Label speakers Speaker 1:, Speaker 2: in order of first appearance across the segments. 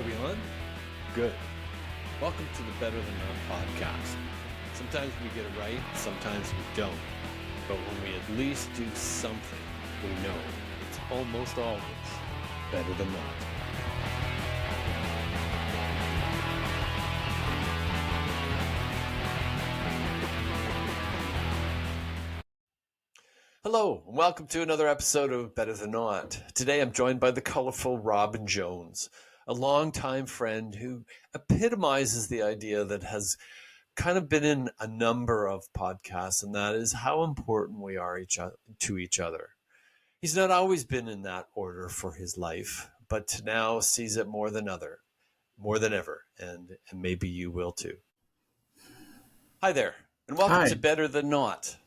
Speaker 1: Are we on? Good. Welcome to the Better Than Not podcast. Sometimes we get it right, sometimes we don't. But when we at least do something, we know it's almost always better than not. Hello, and welcome to another episode of Better Than Not. Today I'm joined by the colorful Robin Jones, a longtime friend who epitomizes the idea that has kind of been in a number of podcasts, and that is how important we are to each other. He's not always been in that order for his life, but now sees it more than ever, and maybe you will too. Hi there, and welcome to Better Than Not,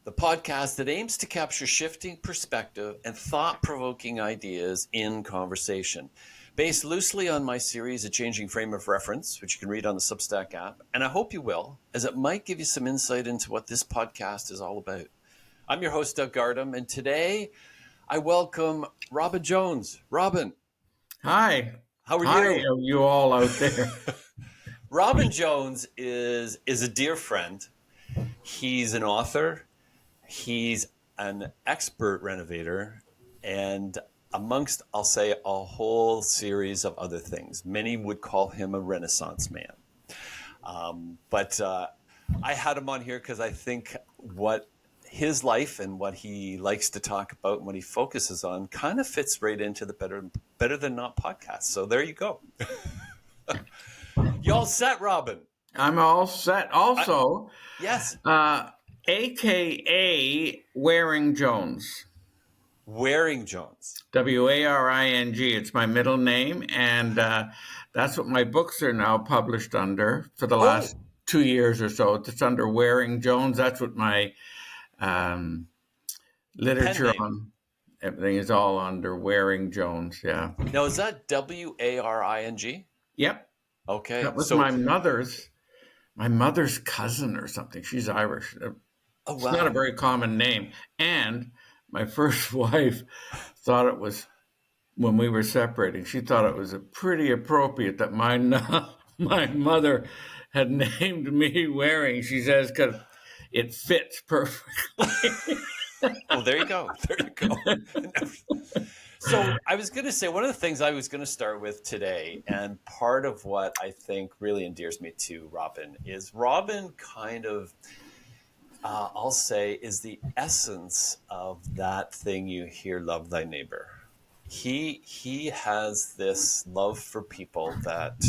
Speaker 1: the podcast that aims to capture shifting perspective and thought-provoking ideas in conversation. Based loosely on my series, A Changing Frame of Reference, which you can read on the Substack app, and I hope you will, as it might give you some insight into what this podcast is all about. I'm your host, Doug Gardam, and today I welcome Robin Jones. Robin.
Speaker 2: Hi.
Speaker 1: How are you?
Speaker 2: Hi, you all out there.
Speaker 1: Robin Jones is a dear friend. He's an author. He's an expert renovator, and amongst, I'll say, a whole series of other things. Many would call him a Renaissance man. But I had him on here because I think what his life and what he likes to talk about and what he focuses on kind of fits right into the Better Than Not podcast. So there you go. You all set, Robin?
Speaker 2: I'm all set. Also,
Speaker 1: yes.
Speaker 2: AKA Waring Jones.
Speaker 1: Waring Jones.
Speaker 2: W-A-R-I-N-G. It's my middle name, and that's what my books are now published under for the last 2 years or so. It's under Waring Jones. That's what my literature on everything is all under Waring Jones. Yeah.
Speaker 1: Now, is that W-A-R-I-N-G?
Speaker 2: Yep.
Speaker 1: Okay.
Speaker 2: That was my mother's cousin or something. She's Irish.
Speaker 1: Oh, wow.
Speaker 2: It's not a very common name. And my first wife thought it was, when we were separating, she thought it was pretty appropriate that my mother had named me Waring. She says, because it fits perfectly.
Speaker 1: Well, there you go. There you go. So I was going to say, one of the things I was going to start with today, and part of what I think really endears me to Robin, is Robin kind of, I'll say, is the essence of that thing you hear, love thy neighbor. He has this love for people that,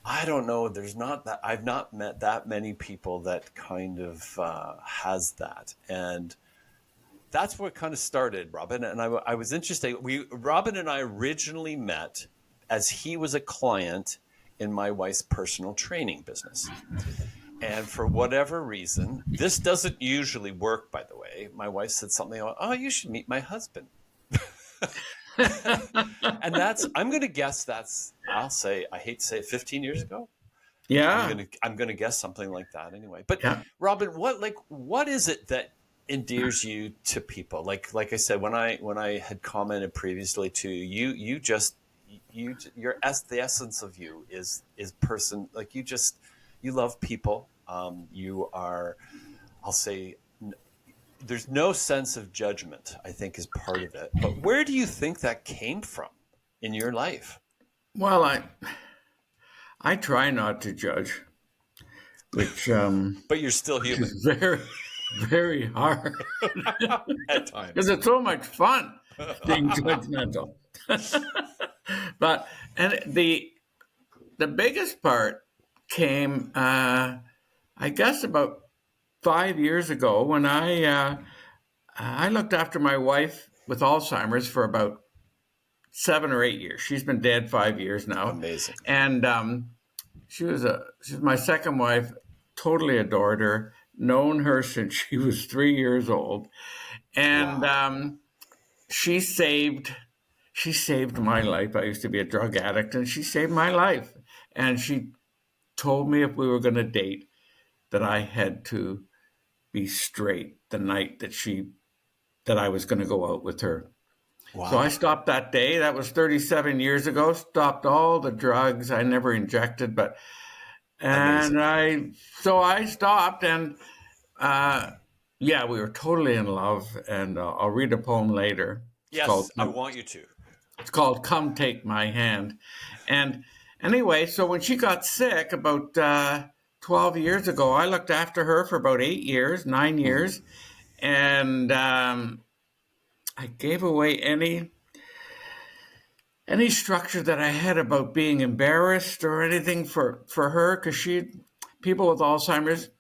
Speaker 1: I don't know, I've not met that many people that kind of has that. And that's what kind of started, Robin. And I was interested. Robin and I originally met as he was a client in my wife's personal training business. And for whatever reason, this doesn't usually work, by the way. My wife said something like, oh, you should meet my husband. And I'm going to guess I'll say, I hate to say it, 15 years ago.
Speaker 2: Yeah.
Speaker 1: I'm going to guess something like that anyway. But yeah. Robin, what is it that endears you to people? Like I said, when I had commented previously to you, the essence of you is person, like you love people. You are, I'll say, there's no sense of judgment, I think, is part of it. But where do you think that came from in your life?
Speaker 2: Well, I try not to judge, which
Speaker 1: but you're still human.
Speaker 2: Is very, very hard
Speaker 1: at times
Speaker 2: because it's so much fun being judgmental. But the biggest part came, I guess, about 5 years ago when I looked after my wife with Alzheimer's for about 7 or 8 years. She's been dead 5 years now.
Speaker 1: Amazing.
Speaker 2: And she was my second wife. Totally adored her. Known her since she was 3 years old, and wow. She saved my life. I used to be a drug addict, and she saved my life. And she told me if we were going to date, that I had to be straight the night that I was going to go out with her. So I
Speaker 1: Wow.
Speaker 2: stopped that day. That was 37 years ago. Stopped all the drugs. I never injected, but and
Speaker 1: Amazing.
Speaker 2: I stopped, and yeah, we were totally in love. And I'll read a poem later.
Speaker 1: Yes, I want you to.
Speaker 2: It's called "Come Take My Hand." And anyway, so when she got sick about 12 years ago, I looked after her for about 8 years, 9 years, and I gave away any structure that I had about being embarrassed or anything for her, because people with Alzheimer's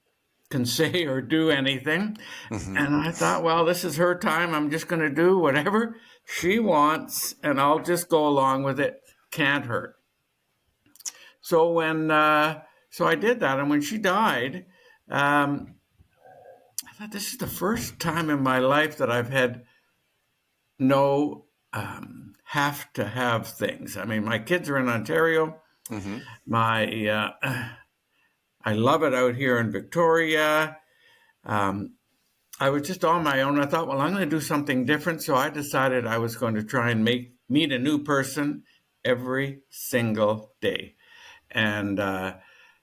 Speaker 2: can say or do anything.
Speaker 1: Hmm.
Speaker 2: And I thought, well, this is her time. I'm just going to do whatever she wants, and I'll just go along with it. Can't hurt. So so I did that, and when she died, um, I thought this is the first time in my life that I've had no have to have things. I mean, my kids are in Ontario.
Speaker 1: Hmm.
Speaker 2: My I love it out here in Victoria. Um, I was just on my own. I thought, well, I'm going to do something different. So I decided I was going to try and meet a new person every single day. And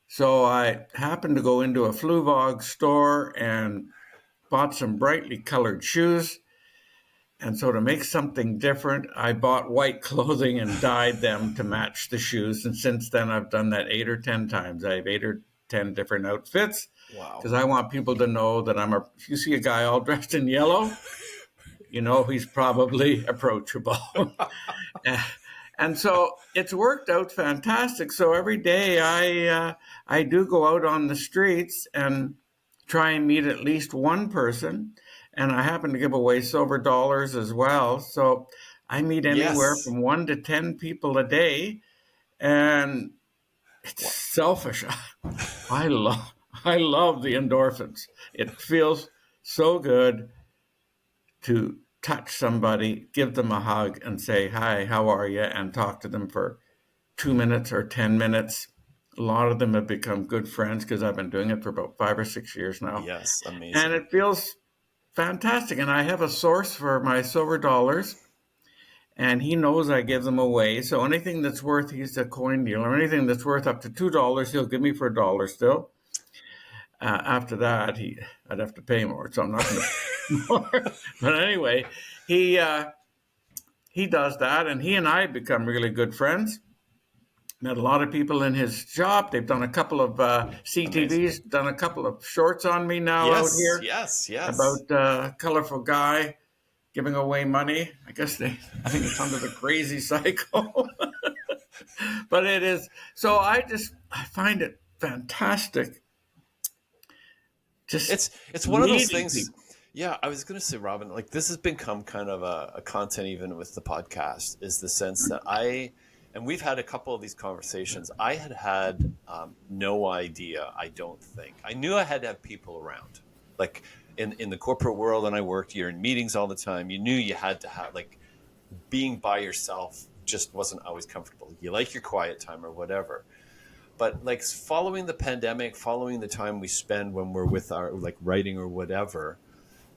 Speaker 2: so I happened to go into a Fluvog store and bought some brightly colored shoes. And so to make something different, I bought white clothing and dyed them to match the shoes. And since then, I've done that 8 or 10 times. I have 8 or 10 different outfits
Speaker 1: Wow.
Speaker 2: because I want people to know that if you see a guy all dressed in yellow, you know he's probably approachable. And so it's worked out fantastic. So every day I do go out on the streets and try and meet at least one person, and I happen to give away silver dollars as well. So I meet anywhere
Speaker 1: Yes.
Speaker 2: from 1 to 10 people a day, and it's
Speaker 1: Wow.
Speaker 2: selfish. I love I love the endorphins. It feels so good to touch somebody, give them a hug, and say, "Hi, how are you?" and talk to them for 2 minutes or 10 minutes. A lot of them have become good friends because I've been doing it for about 5 or 6 years now.
Speaker 1: Yes,
Speaker 2: And
Speaker 1: amazing.
Speaker 2: it feels fantastic. And I have a source for my silver dollars, and he knows I give them away. So anything that's worth, he's a coin dealer, anything that's worth up to $2, he'll give me for $1 still. After that, I'd have to pay more, so I'm not going to pay more. But anyway, he uh, he does that, and he and I have become really good friends. Met a lot of people in his shop. They've done a couple of
Speaker 1: Amazing.
Speaker 2: CTVs, done a couple of shorts on me now out
Speaker 1: Yes,
Speaker 2: here
Speaker 1: yes, yes.
Speaker 2: about a colorful guy giving away money. I think it's under the crazy cycle, but it is. So I find it fantastic just
Speaker 1: It's one of those
Speaker 2: meeting
Speaker 1: things.
Speaker 2: people.
Speaker 1: Yeah, I was going to say, Robin, like this has become kind of a content even with the podcast is the sense that and we've had a couple of these conversations. I had no idea. I don't think I knew I had to have people around, like in the corporate world. And I worked. You're in meetings all the time. You knew you had to have like being by yourself just wasn't always comfortable. You like your quiet time or whatever. But like following the pandemic, following the time we spend when we're with our like writing or whatever,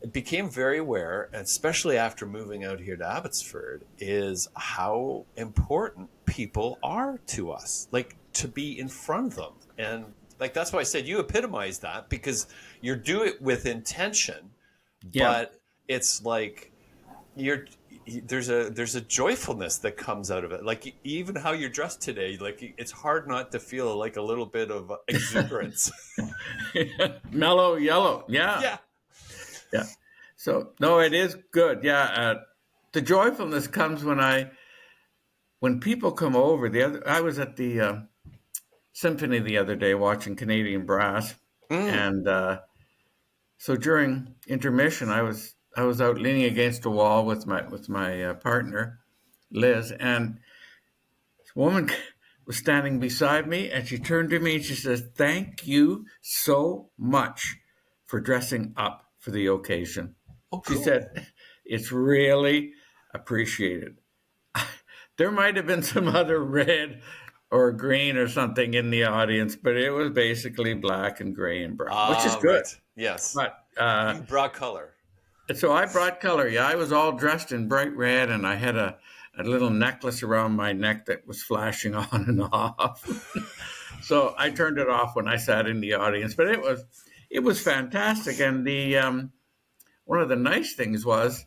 Speaker 1: it became very aware, and especially after moving out here to Abbotsford, is how important people are to us. Like to be in front of them. And like that's why I said you epitomize that because you do it with intention,
Speaker 2: Yeah,
Speaker 1: but it's like you're there's a joyfulness that comes out of it, like even how you're dressed today, like it's hard not to feel like a little bit of exuberance.
Speaker 2: mellow yellow. Yeah,
Speaker 1: Yeah.
Speaker 2: yeah. So no, it is good. Yeah, the joyfulness comes when people come over. I was at the symphony the other day watching Canadian brass,
Speaker 1: Mm.
Speaker 2: and so during intermission, I was out leaning against a wall with my partner Liz, and this woman was standing beside me, and she turned to me and she says, "Thank you so much for dressing up for the occasion."
Speaker 1: Oh,
Speaker 2: She
Speaker 1: cool.
Speaker 2: said, "It's really appreciated." There might have been some other red or green or something in the audience, but it was basically black and gray and brown, which is
Speaker 1: Ah,
Speaker 2: good.
Speaker 1: right. Yes.
Speaker 2: But
Speaker 1: You brought color.
Speaker 2: So I brought color. Yeah, I was all dressed in bright red, and I had a little necklace around my neck that was flashing on and off. So I turned it off when I sat in the audience. But it was fantastic. And the one of the nice things was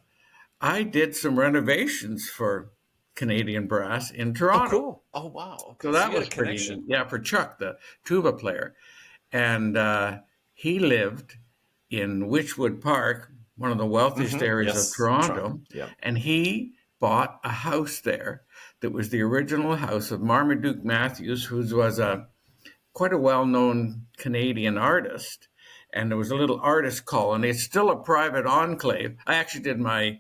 Speaker 2: I did some renovations for Canadian Brass in
Speaker 1: Oh,
Speaker 2: Toronto.
Speaker 1: cool. Oh, wow.
Speaker 2: So
Speaker 1: Okay, so
Speaker 2: that
Speaker 1: you had a
Speaker 2: was pretty neat.
Speaker 1: connection.
Speaker 2: Yeah, for Chuck, the tuba player. And he lived in Wychwood Park, one of the wealthiest areas of
Speaker 1: Yes, Toronto.
Speaker 2: Toronto.
Speaker 1: Yeah.
Speaker 2: And he bought a house there that was the original house of Marmaduke Matthews, who was quite a well-known Canadian artist. And there was a little artist colony. It's still a private enclave. I actually did my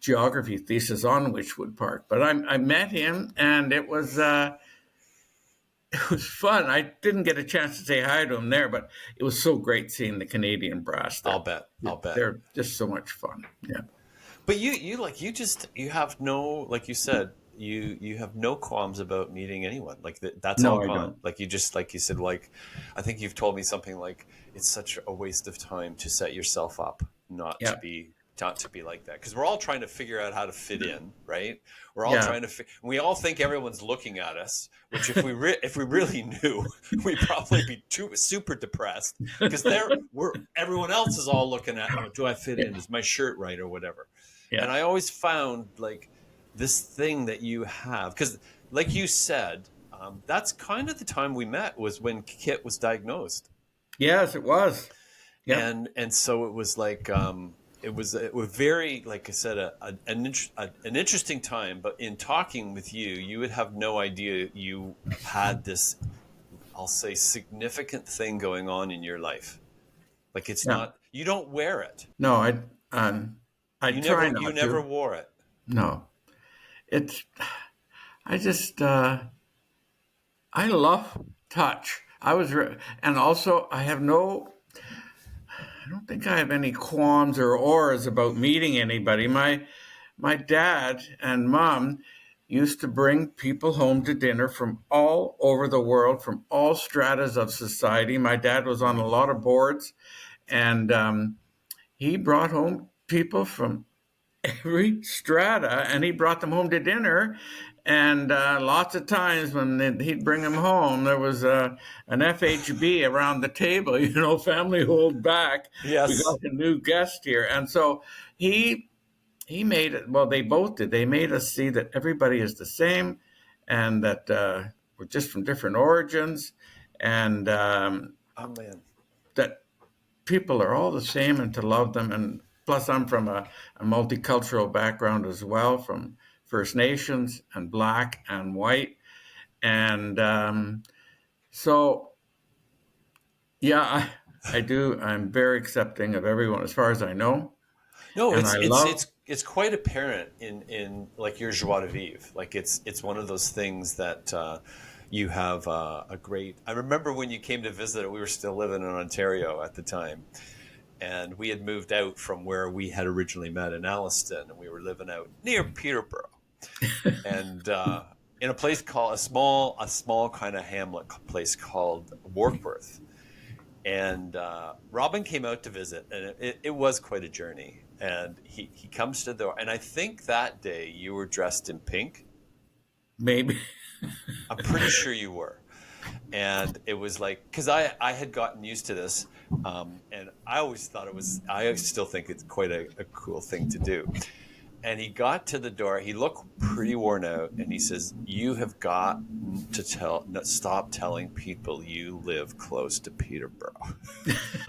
Speaker 2: geography thesis on Wychwood Park, but I met him, and it was fun. I didn't get a chance to say hi to him there, but it was so great seeing the Canadian Brass
Speaker 1: I'll
Speaker 2: there.
Speaker 1: bet. I'll bet.
Speaker 2: They're just so much fun. Yeah.
Speaker 1: But you have no, like you said, you have no qualms about meeting anyone. Like that's all
Speaker 2: No, I
Speaker 1: gone.
Speaker 2: don't.
Speaker 1: Like you just, like you said, like I think you've told me something like it's such a waste of time to set yourself up
Speaker 2: Yeah.
Speaker 1: not to be like that, because we're all trying to figure out how to fit in, right? We're all
Speaker 2: Yeah.
Speaker 1: trying to we all think everyone's looking at us, which if we really knew, we'd probably be super depressed, because everyone else is all looking at, oh, do I fit
Speaker 2: Yeah.
Speaker 1: in, is my shirt right or whatever.
Speaker 2: Yeah.
Speaker 1: And I always found like this thing that you have, because like you said, that's kind of the time we met, was when Kit was diagnosed.
Speaker 2: Yes, it was. Yep.
Speaker 1: And so it was like it was very, like I said, an interesting time. But in talking with you, you would have no idea you had this, I'll say, significant thing going on in your life. Like it's
Speaker 2: Yeah.
Speaker 1: not, you don't wear it.
Speaker 2: No, I try
Speaker 1: You
Speaker 2: not
Speaker 1: never
Speaker 2: to.
Speaker 1: wore it.
Speaker 2: No, it's. I just. I love touch. And also I have no. I don't think I have any qualms or auras about meeting anybody. My dad and mom used to bring people home to dinner from all over the world, from all stratas of society. My dad was on a lot of boards, and he brought home people from every strata, and he brought them home to dinner. And lots of times when he'd bring them home, there was an FHB around the table, family hold back. We
Speaker 1: Yes.
Speaker 2: got a new guest here. And so he he made it. Well, they both did. They made us see that everybody is the same, and that we're just from different origins, and
Speaker 1: Oh man.
Speaker 2: that people are all the same, and to love them. And plus, I'm from a multicultural background as well, from First Nations and Black and White, and so yeah, I do. I'm very accepting of everyone, as far as I know,
Speaker 1: No,
Speaker 2: and I love.
Speaker 1: it's quite apparent in like your joie de vivre. Like it's one of those things that you have a great. I remember when you came to visit. We were still living in Ontario at the time, and we had moved out from where we had originally met in Alliston, and we were living out near Peterborough, and in a place called a small kind of hamlet place called Warkworth. And Robin came out to visit, and it was quite a journey. And he comes to the door, and I think that day you were dressed in pink.
Speaker 2: Maybe.
Speaker 1: I'm pretty sure you were. And it was like, because I had gotten used to this, and I always thought I still think it's quite a cool thing to do. And he got to the door. He looked pretty worn out, and he says, "You have got to stop telling people you live close to Peterborough."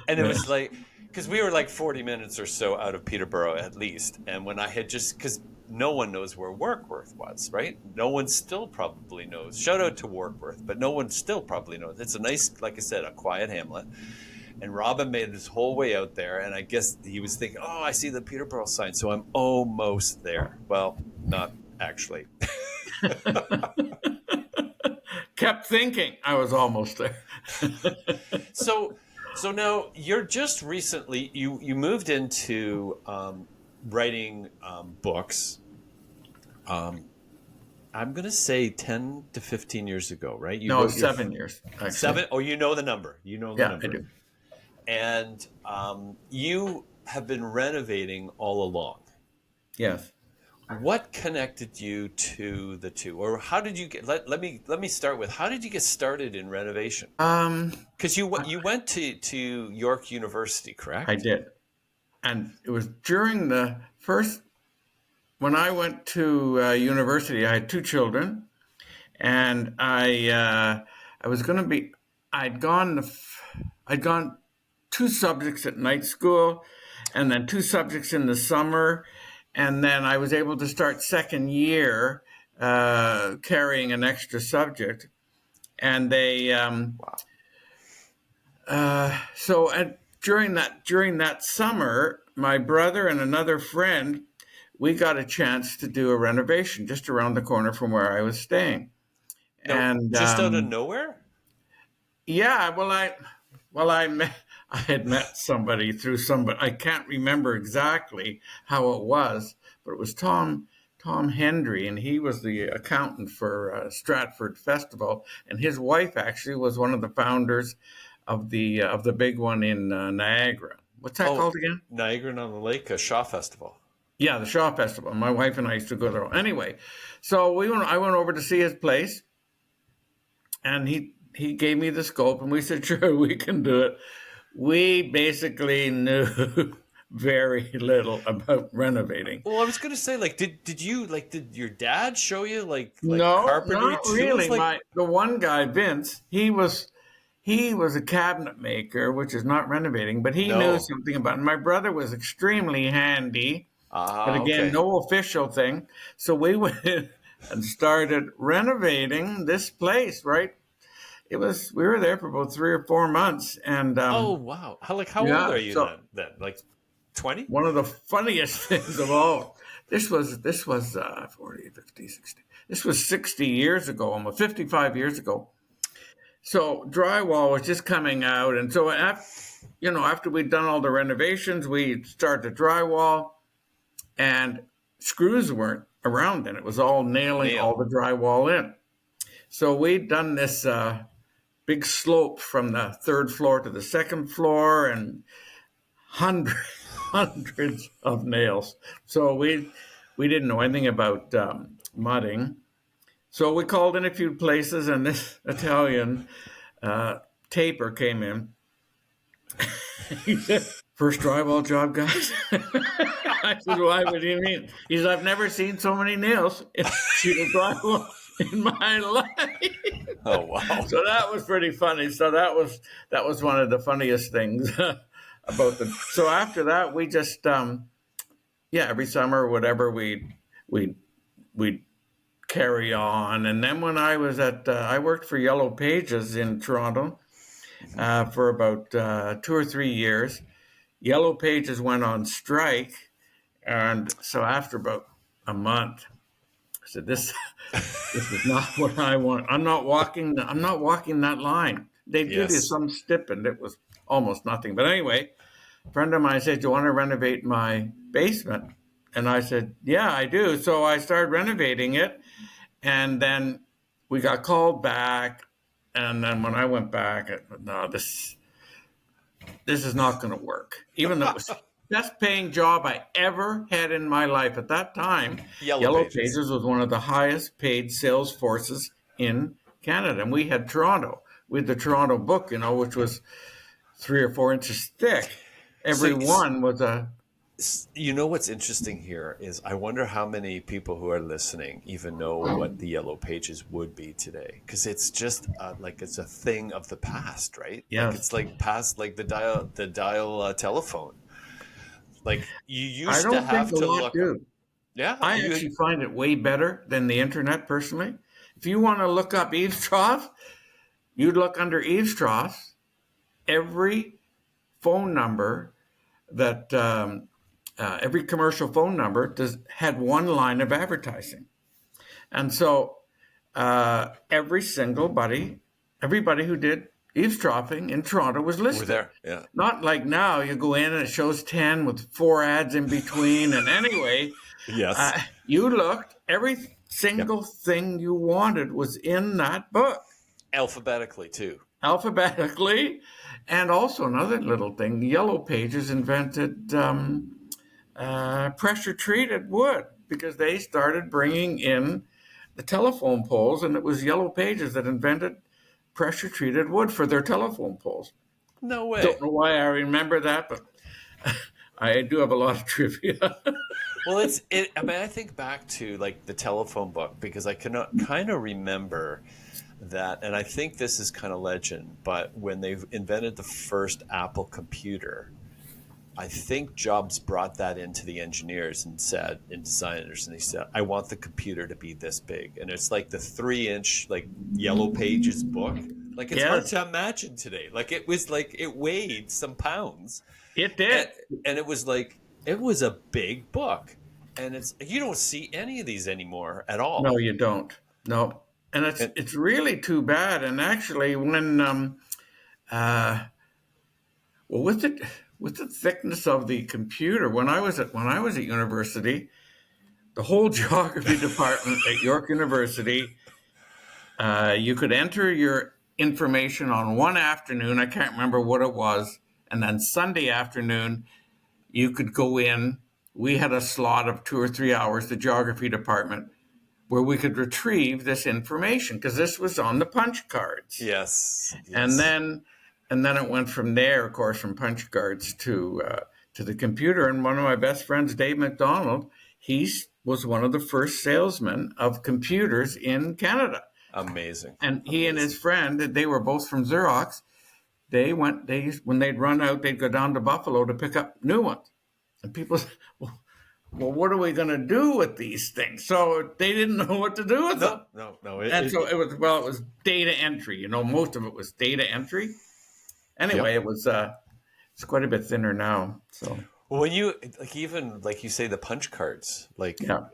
Speaker 1: And it was like, because we were like 40 minutes or so out of Peterborough at least. And when I had because no one knows where Warkworth was, right? No one still probably knows. Shout out to Warkworth, but no one still probably knows. It's a nice, like I said, a quiet hamlet. And Robin made his whole way out there, and I guess he was thinking, "Oh, I see the Peterborough sign, so I'm almost there." Well, not actually.
Speaker 2: Kept thinking I was almost there.
Speaker 1: So, so now you're just recently you moved into writing books. I'm going to say 10 to 15 years ago, right? You
Speaker 2: No,
Speaker 1: wrote your
Speaker 2: 7 years, actually.
Speaker 1: seven. Oh, you know the number. You know the
Speaker 2: Yeah, I
Speaker 1: number.
Speaker 2: do.
Speaker 1: And you have been renovating all along.
Speaker 2: Yes.
Speaker 1: What connected you to the two, or how did you get? Let me start with, how did you get started in renovation?
Speaker 2: Um,
Speaker 1: Because you went to York University,
Speaker 2: I
Speaker 1: correct?
Speaker 2: did. And it was during the first, when I went to university, I had two children, and I was going to be, I'd gone, I'd gone two subjects at night school, and then two subjects in the summer, and then I was able to start second year carrying an extra subject, and they
Speaker 1: Wow.
Speaker 2: so during that summer, my brother and another friend, we got a chance to do a renovation just around the corner from where I was staying.
Speaker 1: No,
Speaker 2: And
Speaker 1: just out of nowhere.
Speaker 2: yeah, well, I met, I had met somebody through somebody. I can't remember exactly how it was, but it was Tom Hendry, and he was the accountant for Stratford Festival, and his wife actually was one of the founders of the big one in Niagara. What's that
Speaker 1: Oh,
Speaker 2: called again?
Speaker 1: Niagara-on-the-Lake, a Shaw Festival.
Speaker 2: Yeah, the Shaw Festival. My wife and I used to go there. Anyway, so I went over to see his place, and he gave me the scope, and we said, sure, we can do it. We basically knew very little about renovating.
Speaker 1: Well, I was gonna say, like, did your dad show you like
Speaker 2: No,
Speaker 1: carpentry
Speaker 2: not
Speaker 1: tools?
Speaker 2: really.
Speaker 1: Like,
Speaker 2: The one guy, Vince, he was a cabinet maker, which is not renovating, but he knew
Speaker 1: no.
Speaker 2: something about it. My brother was extremely handy, but
Speaker 1: Ah,
Speaker 2: again,
Speaker 1: okay.
Speaker 2: no official thing. So we went in and started renovating this place, right? We were there for about 3 or 4 months, and
Speaker 1: Oh, wow. How old
Speaker 2: yeah,
Speaker 1: are you
Speaker 2: so
Speaker 1: then? Like 20?
Speaker 2: one of the funniest things of all, this was 40, 50, 60. This was 60 years ago, almost 55 years ago. So drywall was just coming out, and so after we'd done all the renovations, we started drywall, and screws weren't around then. It was all nailing all
Speaker 1: Nail.
Speaker 2: the drywall in. So we'd done this big slope from the third floor to the second floor, and hundreds, hundreds of nails. So we didn't know anything about mudding. So we called in a few places, and this Italian taper came in. He said, "First drywall job, guys." I said, "Why? What do you mean?" He said, "I've never seen so many nails in a sheet of drywall in my life."
Speaker 1: Oh, wow.
Speaker 2: So that was pretty funny. So that was one of the funniest things about the. So after that, we just every summer or whatever we carry on. And then when I worked for Yellow Pages in Toronto for about 2 or 3 years. Yellow Pages went on strike, and so after about a month, I said, "This is not what I want. I'm not walking. I'm not walking that line." They give you
Speaker 1: Yes.
Speaker 2: some stipend. It was almost nothing. But anyway, a friend of mine said, "Do you want to renovate my basement?" And I said, "Yeah, I do." So I started renovating it, and then we got called back. And then when I went back, I said, "No, this is not going to work." Even though it was the best paying job I ever had in my life at that time,
Speaker 1: Yellow
Speaker 2: Yellow
Speaker 1: Pages.
Speaker 2: Pages was one of the highest paid sales forces in Canada. And we had Toronto. We had the Toronto book, which was 3 or 4 inches thick.
Speaker 1: So,
Speaker 2: Every one was a.
Speaker 1: what's interesting here is, I wonder how many people who are listening even know what the Yellow Pages would be today, because it's just like it's a thing of the past, right? Like,
Speaker 2: Yes.
Speaker 1: it's like past, like the dial telephone. Like, you
Speaker 2: I
Speaker 1: used to
Speaker 2: don't think
Speaker 1: have
Speaker 2: a
Speaker 1: to
Speaker 2: lot
Speaker 1: look up.
Speaker 2: do.
Speaker 1: Yeah,
Speaker 2: I actually find it way better than the internet personally. If you want to look up Eaves Trough, you'd look under Eaves Trough. Every phone number every commercial phone number had one line of advertising. And so everybody who did eavesdropping in Toronto was
Speaker 1: we're
Speaker 2: listed.
Speaker 1: there. Yeah.
Speaker 2: Not like now, you go in and it shows 10 with 4 ads in between. And anyway,
Speaker 1: Yes.
Speaker 2: you looked, every
Speaker 1: Yeah.
Speaker 2: single thing you wanted was in that book.
Speaker 1: Alphabetically too.
Speaker 2: alphabetically. And also another little thing, Yellow Pages invented pressure treated wood because they started bringing in the telephone poles, and it was Yellow Pages that invented pressure treated wood for their telephone poles.
Speaker 1: No
Speaker 2: Don't
Speaker 1: way.
Speaker 2: know why I remember that, but I do have a lot of trivia.
Speaker 1: Well, it's it. I mean, I think back to like the telephone book because I cannot kind of remember that, and I think this is kind of legend. But when they invented the first Apple computer, I think Jobs brought that into the engineers and said, and designers, and he said, "I want the computer to be this big," and it's like the 3-inch like Yellow Pages book. Like it's hard
Speaker 2: Yes,
Speaker 1: to imagine today. Like it was like it weighed some pounds,
Speaker 2: it
Speaker 1: and,
Speaker 2: did.
Speaker 1: and it was like it was a big book, and it's you don't see any of these anymore at
Speaker 2: No,
Speaker 1: all.
Speaker 2: you don't. No, and
Speaker 1: And
Speaker 2: it's really too bad. And actually, when uh, well, with the thickness of the computer, when I was at university, the whole geography department at York University, you could enter your information on one afternoon. I can't remember what it was, and then Sunday afternoon you could go in. We had a slot of 2 or 3 hours, the geography department, where we could retrieve this information because this was on the punch cards.
Speaker 1: yes,
Speaker 2: And
Speaker 1: yes,
Speaker 2: then it went from there, of course, from punch cards to the computer. And one of my best friends, Dave McDonald, he was one of the first salesmen of computers in Canada.
Speaker 1: amazing,
Speaker 2: And he and his
Speaker 1: amazing.
Speaker 2: friend, they were both from Xerox. They when they'd run out, they'd go down to Buffalo to pick up new ones. And people said, well, what are we going to do with these things? So they didn't know what to do with them.
Speaker 1: No, no, no.
Speaker 2: And so it was data entry. Most of it was data entry. Anyway,
Speaker 1: Yep.
Speaker 2: it's quite a bit thinner now. So
Speaker 1: Well, when you like even like you say the punch cards,
Speaker 2: yeah,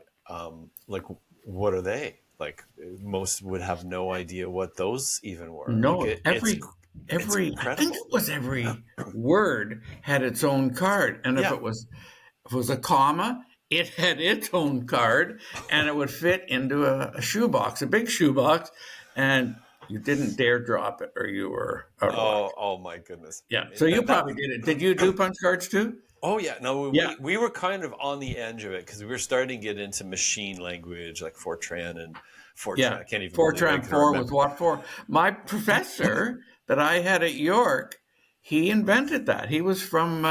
Speaker 1: like what are they? Like most would have no idea what those even were. Like
Speaker 2: no,
Speaker 1: it's
Speaker 2: every I think
Speaker 1: incredible.
Speaker 2: it was every word had its own card, and
Speaker 1: Yeah.
Speaker 2: if it was a comma, it had its own card, and it would fit into a shoebox, a big shoebox, and you didn't dare drop it, or you were out of luck.
Speaker 1: Oh my goodness.
Speaker 2: Yeah, so you
Speaker 1: That
Speaker 2: probably did it. Did you do punch cards too?
Speaker 1: Oh yeah, no,
Speaker 2: Yeah,
Speaker 1: we were kind of on the edge of it because we were starting to get into machine language like Fortran and Fortran.
Speaker 2: yeah.
Speaker 1: I can't even believe I
Speaker 2: Fortran
Speaker 1: can
Speaker 2: 4 with
Speaker 1: remember.
Speaker 2: what for? My professor that I had at York, he invented that. He was from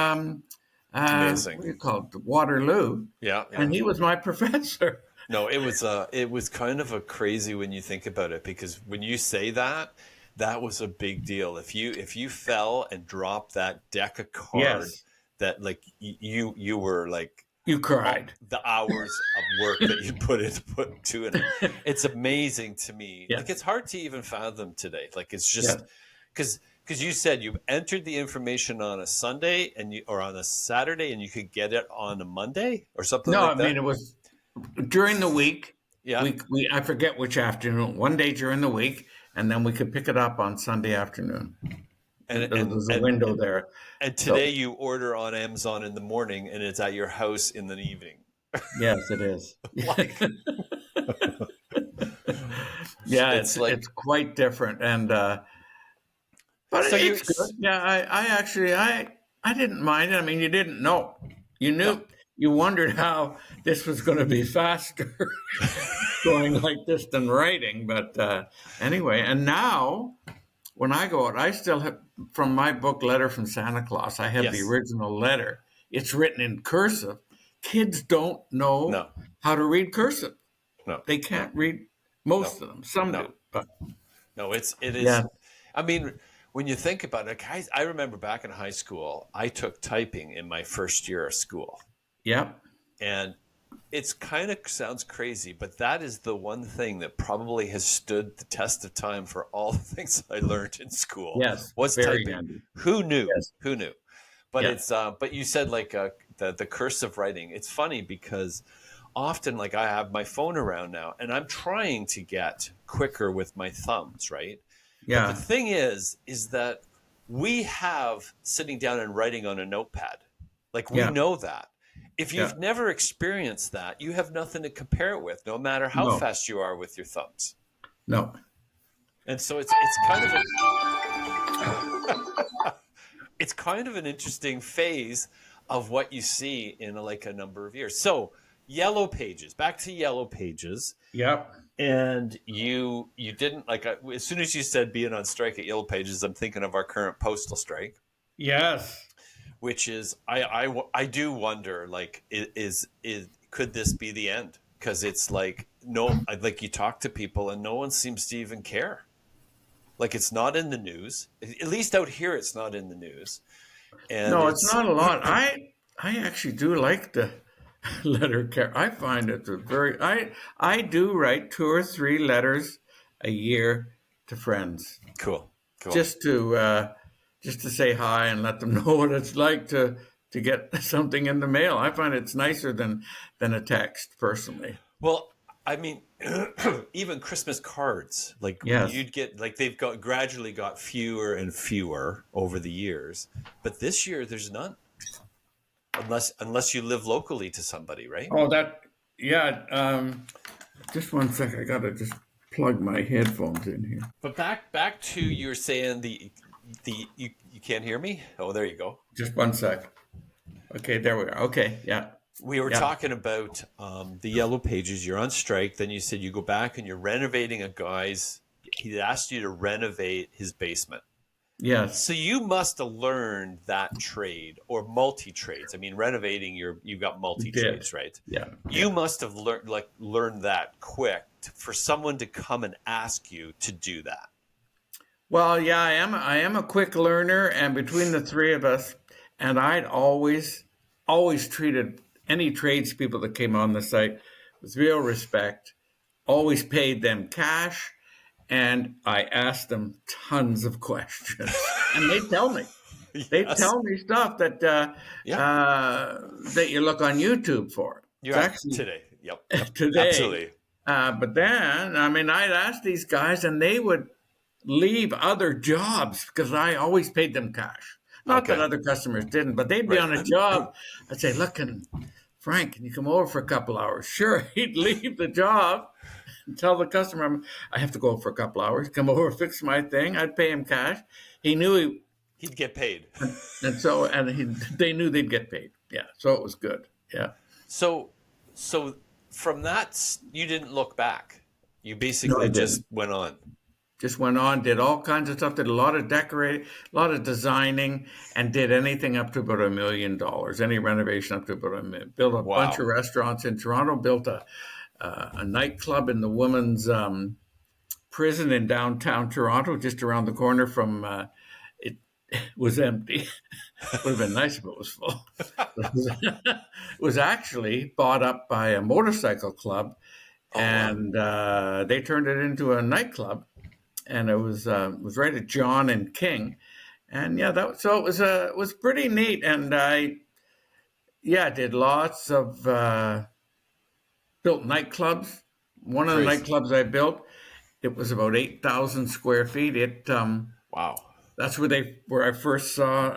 Speaker 1: Amazing.
Speaker 2: what do you call it, Waterloo,
Speaker 1: Yeah, yeah.
Speaker 2: and he was my professor.
Speaker 1: No, it was kind of a crazy when you think about it because when you say that, that was a big deal. If you fell and dropped that deck of cards,
Speaker 2: Yes,
Speaker 1: that like you were like
Speaker 2: you
Speaker 1: all
Speaker 2: cried.
Speaker 1: the hours of work that you put to it. It's amazing to me.
Speaker 2: Yeah,
Speaker 1: Like it's hard to even fathom today. Like it's
Speaker 2: yeah.
Speaker 1: just because you said you entered the information on a Sunday and you or on a Saturday and you could get it on a Monday or something
Speaker 2: No, I
Speaker 1: like
Speaker 2: mean
Speaker 1: that.
Speaker 2: it was during the week.
Speaker 1: Yeah.
Speaker 2: We I forget which afternoon. One day during the week, and then we could pick it up on Sunday afternoon.
Speaker 1: And
Speaker 2: There was a window there.
Speaker 1: and
Speaker 2: So
Speaker 1: today you order on Amazon in the morning and it's at your house in the evening.
Speaker 2: yes, it is.
Speaker 1: Like
Speaker 2: Yeah,
Speaker 1: it's like
Speaker 2: it's quite different, and but
Speaker 1: so you
Speaker 2: it's good. Yeah, I actually I didn't mind it. I mean, you didn't know. You
Speaker 1: no
Speaker 2: knew. You wondered how this was going to be faster going like this than writing. But anyway, and now when I go out, I still have from my book Letter from Santa Claus. I have the
Speaker 1: yes
Speaker 2: original letter. It's written in cursive. Kids don't know
Speaker 1: no
Speaker 2: how to read cursive.
Speaker 1: no
Speaker 2: They
Speaker 1: no
Speaker 2: can't read
Speaker 1: no
Speaker 2: most of them. Some
Speaker 1: no
Speaker 2: do, but
Speaker 1: no it
Speaker 2: yeah,
Speaker 1: is. I mean, when you think about it, guys, I remember back in high school, I took typing in my first year of school,
Speaker 2: yeah,
Speaker 1: and it's kind of sounds crazy, but that is the one thing that probably has stood the test of time for all the things I learned in school
Speaker 2: yes,
Speaker 1: was
Speaker 2: very
Speaker 1: typing.
Speaker 2: handy.
Speaker 1: Who knew?
Speaker 2: Yes,
Speaker 1: Who knew? But
Speaker 2: yeah,
Speaker 1: it's but you said like the cursive writing. It's funny because often like I have my phone around now and I'm trying to get quicker with my thumbs, right? But the
Speaker 2: yeah,
Speaker 1: thing is that we have sitting down and writing on a notepad. Like we
Speaker 2: yeah,
Speaker 1: know that. If
Speaker 2: yeah.
Speaker 1: you've never experienced that, you have nothing to compare it with, no matter how
Speaker 2: No,
Speaker 1: fast you are with your thumbs.
Speaker 2: no.
Speaker 1: And so it's kind of a It's kind of an interesting phase of what you see in like a number of years. So Yellow Pages, back to Yellow Pages.
Speaker 2: Yep.
Speaker 1: And you didn't like as soon as you said being on strike at Yellow Pages, I'm thinking of our current postal strike,
Speaker 2: Yes.
Speaker 1: which is I do wonder like is could this be the end? Because it's like no, like you talk to people and no one seems to even care. Like it's not in the news. At least out here, it's not in the news, and
Speaker 2: No, it's
Speaker 1: it's
Speaker 2: not a lot. I actually do like the letter care. I find it a very I do write 2 or 3 letters a year to friends
Speaker 1: cool, cool.
Speaker 2: just to just to say hi and let them know what it's like to get something in the mail. I find it's nicer than a text personally.
Speaker 1: Well, I mean, even Christmas cards, like
Speaker 2: Yes.
Speaker 1: you'd get, like they've got gradually got fewer and fewer over the years, but this year there's none, unless you live locally to somebody, right?
Speaker 2: Oh, that yeah. Just one sec. I gotta just plug my headphones in here.
Speaker 1: But back to you were saying you can't hear me? Oh, there you go.
Speaker 2: Just one sec. Okay, there we are. Okay, yeah,
Speaker 1: We were
Speaker 2: yeah,
Speaker 1: talking about the Yellow Pages. You're on strike. Then you said you go back and you're renovating a guy's. He asked you to renovate his basement.
Speaker 2: yes,
Speaker 1: So you must have learned that trade or multi trades. I mean, renovating you've got multi
Speaker 2: did.
Speaker 1: trades, right?
Speaker 2: Yeah,
Speaker 1: You
Speaker 2: yeah.
Speaker 1: must have learned that quick for someone to come and ask you to do that.
Speaker 2: Well, yeah, I am a quick learner, and between the three of us, and I'd always treated any tradespeople that came on the site with real respect. Always paid them cash, and I asked them tons of questions, and they tell me. They
Speaker 1: Yes.
Speaker 2: tell me stuff
Speaker 1: Yeah.
Speaker 2: that you look on YouTube for. It's
Speaker 1: You're
Speaker 2: actually
Speaker 1: today. Yep. Yep.
Speaker 2: today.
Speaker 1: Absolutely.
Speaker 2: But then, I mean, I'd ask these guys, and they would leave other jobs because I always paid them cash. Not that
Speaker 1: Okay.
Speaker 2: other customers didn't, but they'd be
Speaker 1: Right.
Speaker 2: on a job. I'd say, "Look, Frank, can you come over for a couple hours?" Sure, he'd leave the job and tell the customer, "I have to go for a couple hours. Come over, fix my thing." I'd pay him cash. He knew he,
Speaker 1: He'd get paid.
Speaker 2: they knew they'd get paid. Yeah, so it was good. Yeah.
Speaker 1: So, so from that, you didn't look back. You
Speaker 2: No, I
Speaker 1: basically just
Speaker 2: didn't.
Speaker 1: went on.
Speaker 2: Just went on, did all kinds of stuff, did a lot of decorating, a lot of designing, and did anything up to about $1 million. Any renovation up to about $1 million. Built a bunch
Speaker 1: Wow.
Speaker 2: of restaurants in Toronto. Built a nightclub in the women's prison in downtown Toronto, just around the corner from. It was empty. Would have been nice if it was full. It was actually bought up by a motorcycle club,
Speaker 1: Oh wow.
Speaker 2: and they turned it into a nightclub, and it was right at John and King, and yeah, so it was pretty neat, and I yeah did lots of built nightclubs. One of the
Speaker 1: Crazy.
Speaker 2: nightclubs I built, it was about 8,000 square feet.
Speaker 1: Wow.
Speaker 2: That's where I first saw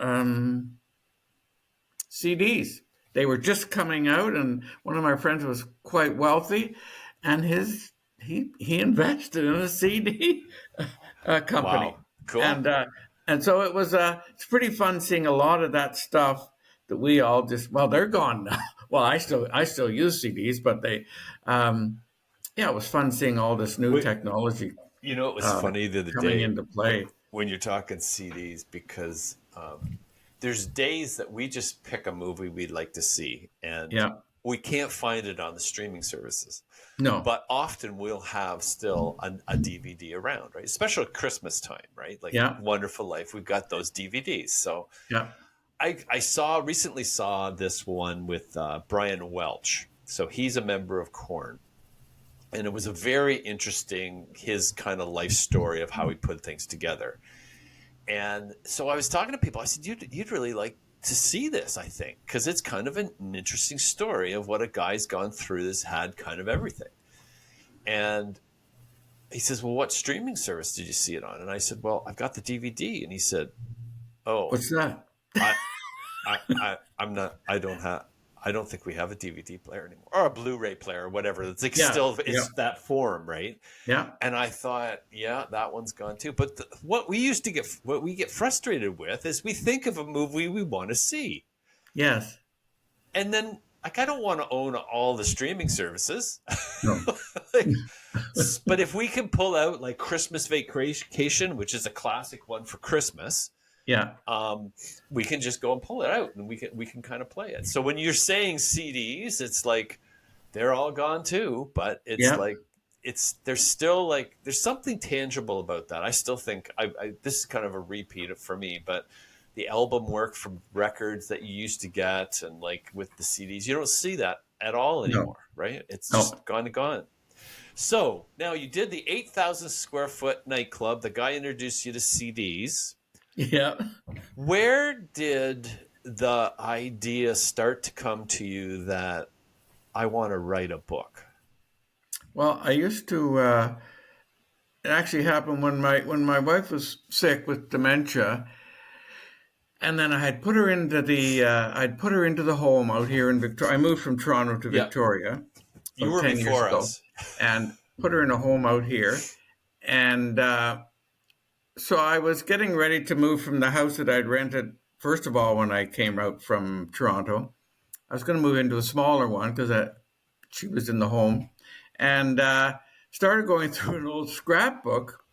Speaker 2: CDs. They were just coming out, and one of my friends was quite wealthy, and he invested in a CD company,
Speaker 1: Wow. Cool.
Speaker 2: and uh, and so it was it's pretty fun seeing a lot of that stuff that we all just they're gone now. Well, I still use CDs, but yeah, it was fun seeing all this new
Speaker 1: Wait,
Speaker 2: technology
Speaker 1: it was funny the other
Speaker 2: coming
Speaker 1: day
Speaker 2: into play.
Speaker 1: when you're talking CDs because there's days that we just pick a movie we'd like to see and
Speaker 2: Yeah,
Speaker 1: we can't find it on the streaming services.
Speaker 2: no,
Speaker 1: But often we'll have still a DVD around, right? Especially at Christmas time, right? Like
Speaker 2: yeah,
Speaker 1: Wonderful Life, we've got those DVDs. So
Speaker 2: yeah,
Speaker 1: I recently saw this one with Brian Welch. So he's a member of Korn. And it was a very interesting, his kind of life story of how he put things together. And so I was talking to people. I said, you'd really like to see this, I think, because it's kind of an interesting story of what a guy's gone through that's had kind of everything. And he says, well, what streaming service did you see it on? And I said, well, I've got the DVD. And he said, oh,
Speaker 2: what's that?
Speaker 1: I, I'm not, I don't have, I don't think we have a DVD player anymore, or a Blu-ray player, or whatever. It's like
Speaker 2: Yeah,
Speaker 1: still
Speaker 2: yeah,
Speaker 1: it's that form, right?
Speaker 2: yeah,
Speaker 1: And I thought, yeah, that one's gone too. But what we get frustrated with is we think of a movie we want to see,
Speaker 2: yes,
Speaker 1: and then like I don't want to own all the streaming services.
Speaker 2: no,
Speaker 1: Like, but if we can pull out like Christmas Vacation, which is a classic one for Christmas,
Speaker 2: yeah,
Speaker 1: um, we can just go and pull it out, and we can kind of play it. So when you're saying CDs, it's like they're all gone too, but it's
Speaker 2: yeah,
Speaker 1: like there's still like there's something tangible about that. I still think this is kind of a repeat for me, but the album work from records that you used to get, and like with the CDs, you don't see that at all
Speaker 2: no,
Speaker 1: anymore, right? It's
Speaker 2: no,
Speaker 1: just gone. So now you did the 8,000 square foot nightclub. The guy introduced you to CDs.
Speaker 2: yeah.
Speaker 1: Where did the idea start to come to you that I want to write a book?
Speaker 2: Well, I used to. It actually happened when my wife was sick with dementia, and then I had put her into the I'd put her into the home out here in Victoria. I moved from Toronto to
Speaker 1: Yeah,
Speaker 2: Victoria
Speaker 1: you
Speaker 2: about
Speaker 1: were
Speaker 2: 10 years
Speaker 1: before
Speaker 2: ago,
Speaker 1: us.
Speaker 2: and put her in a home out here. And so I was getting ready to move from the house that I'd rented. First of all, when I came out from Toronto, I was going to move into a smaller one because she was in the home, and started going through an old scrapbook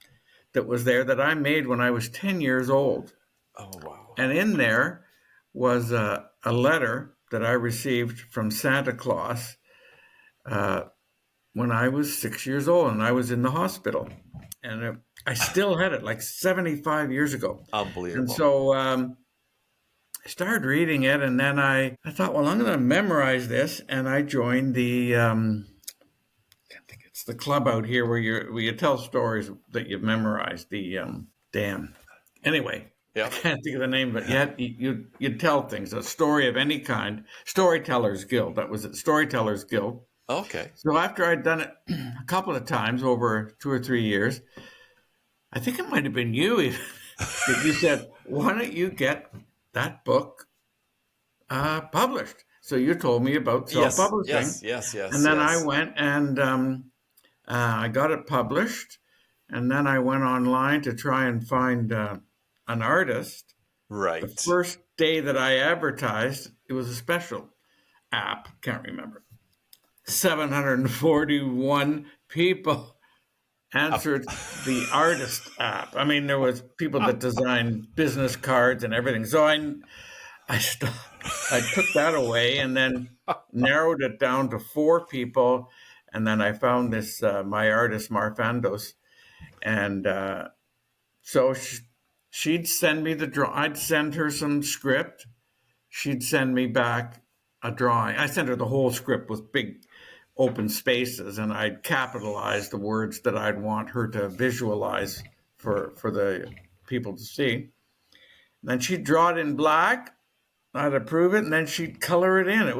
Speaker 2: that was there that I made when I was 10 years old.
Speaker 1: Oh wow!
Speaker 2: And in there was a letter that I received from Santa Claus uh, when I was 6 years old and I was in the hospital. And I still had it like 75 years ago. And
Speaker 1: Unbelievable.
Speaker 2: so I started reading it, and then I thought, well, I'm going to memorize this. And I joined I think it's the club out here where you tell stories that you've memorized. Damn. Anyway, I
Speaker 1: Yeah.
Speaker 2: can't think of the name, but yet you tell things, a story of any kind. Storytellers Guild. That was it. Storytellers Guild.
Speaker 1: Okay.
Speaker 2: So after I'd done it a couple of times over 2 or 3 years, I think it might have been you even, that you said, "Why don't you get that book published?" So you told me about
Speaker 1: Yes. Yes.
Speaker 2: self-publishing,
Speaker 1: Yes.
Speaker 2: and
Speaker 1: Yes.
Speaker 2: then I
Speaker 1: Yes.
Speaker 2: went and I got it published, and then I went online to try and find an artist. The
Speaker 1: Right.
Speaker 2: first day that I advertised, it was a special app. Can't remember. 741 people answered the artist app. I mean, there was people that designed business cards and everything. So I stopped. I took that away and then narrowed it down to 4 people. And then I found this my artist Marfandos, and so she'd send me the draw. I'd send her some script. She'd send me back a drawing. I sent her the whole script with big open spaces, and I'd capitalize the words that I'd want her to visualize for the people to see. And then she'd draw it in black. I'd approve it, and then she'd color it in.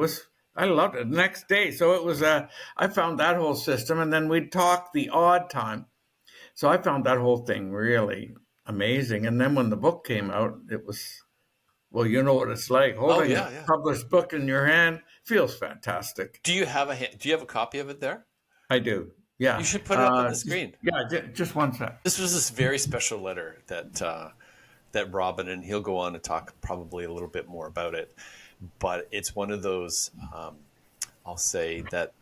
Speaker 2: I loved it. The next day, so it was I found that whole system, and then we'd talk the odd time. So I found that whole thing really amazing. And then when the book came out, it was, well, you know what it's like
Speaker 1: Oh
Speaker 2: holding a
Speaker 1: yeah. Yeah.
Speaker 2: published book in your hand. Feels fantastic.
Speaker 1: Do you have a copy of it there?
Speaker 2: I do.
Speaker 1: You
Speaker 2: Yeah.
Speaker 1: should put it up on the screen.
Speaker 2: Yeah. Just one sec.
Speaker 1: This was this very special letter that Robin, and he'll go on to talk probably a little bit more about it. But it's one of those I'll say that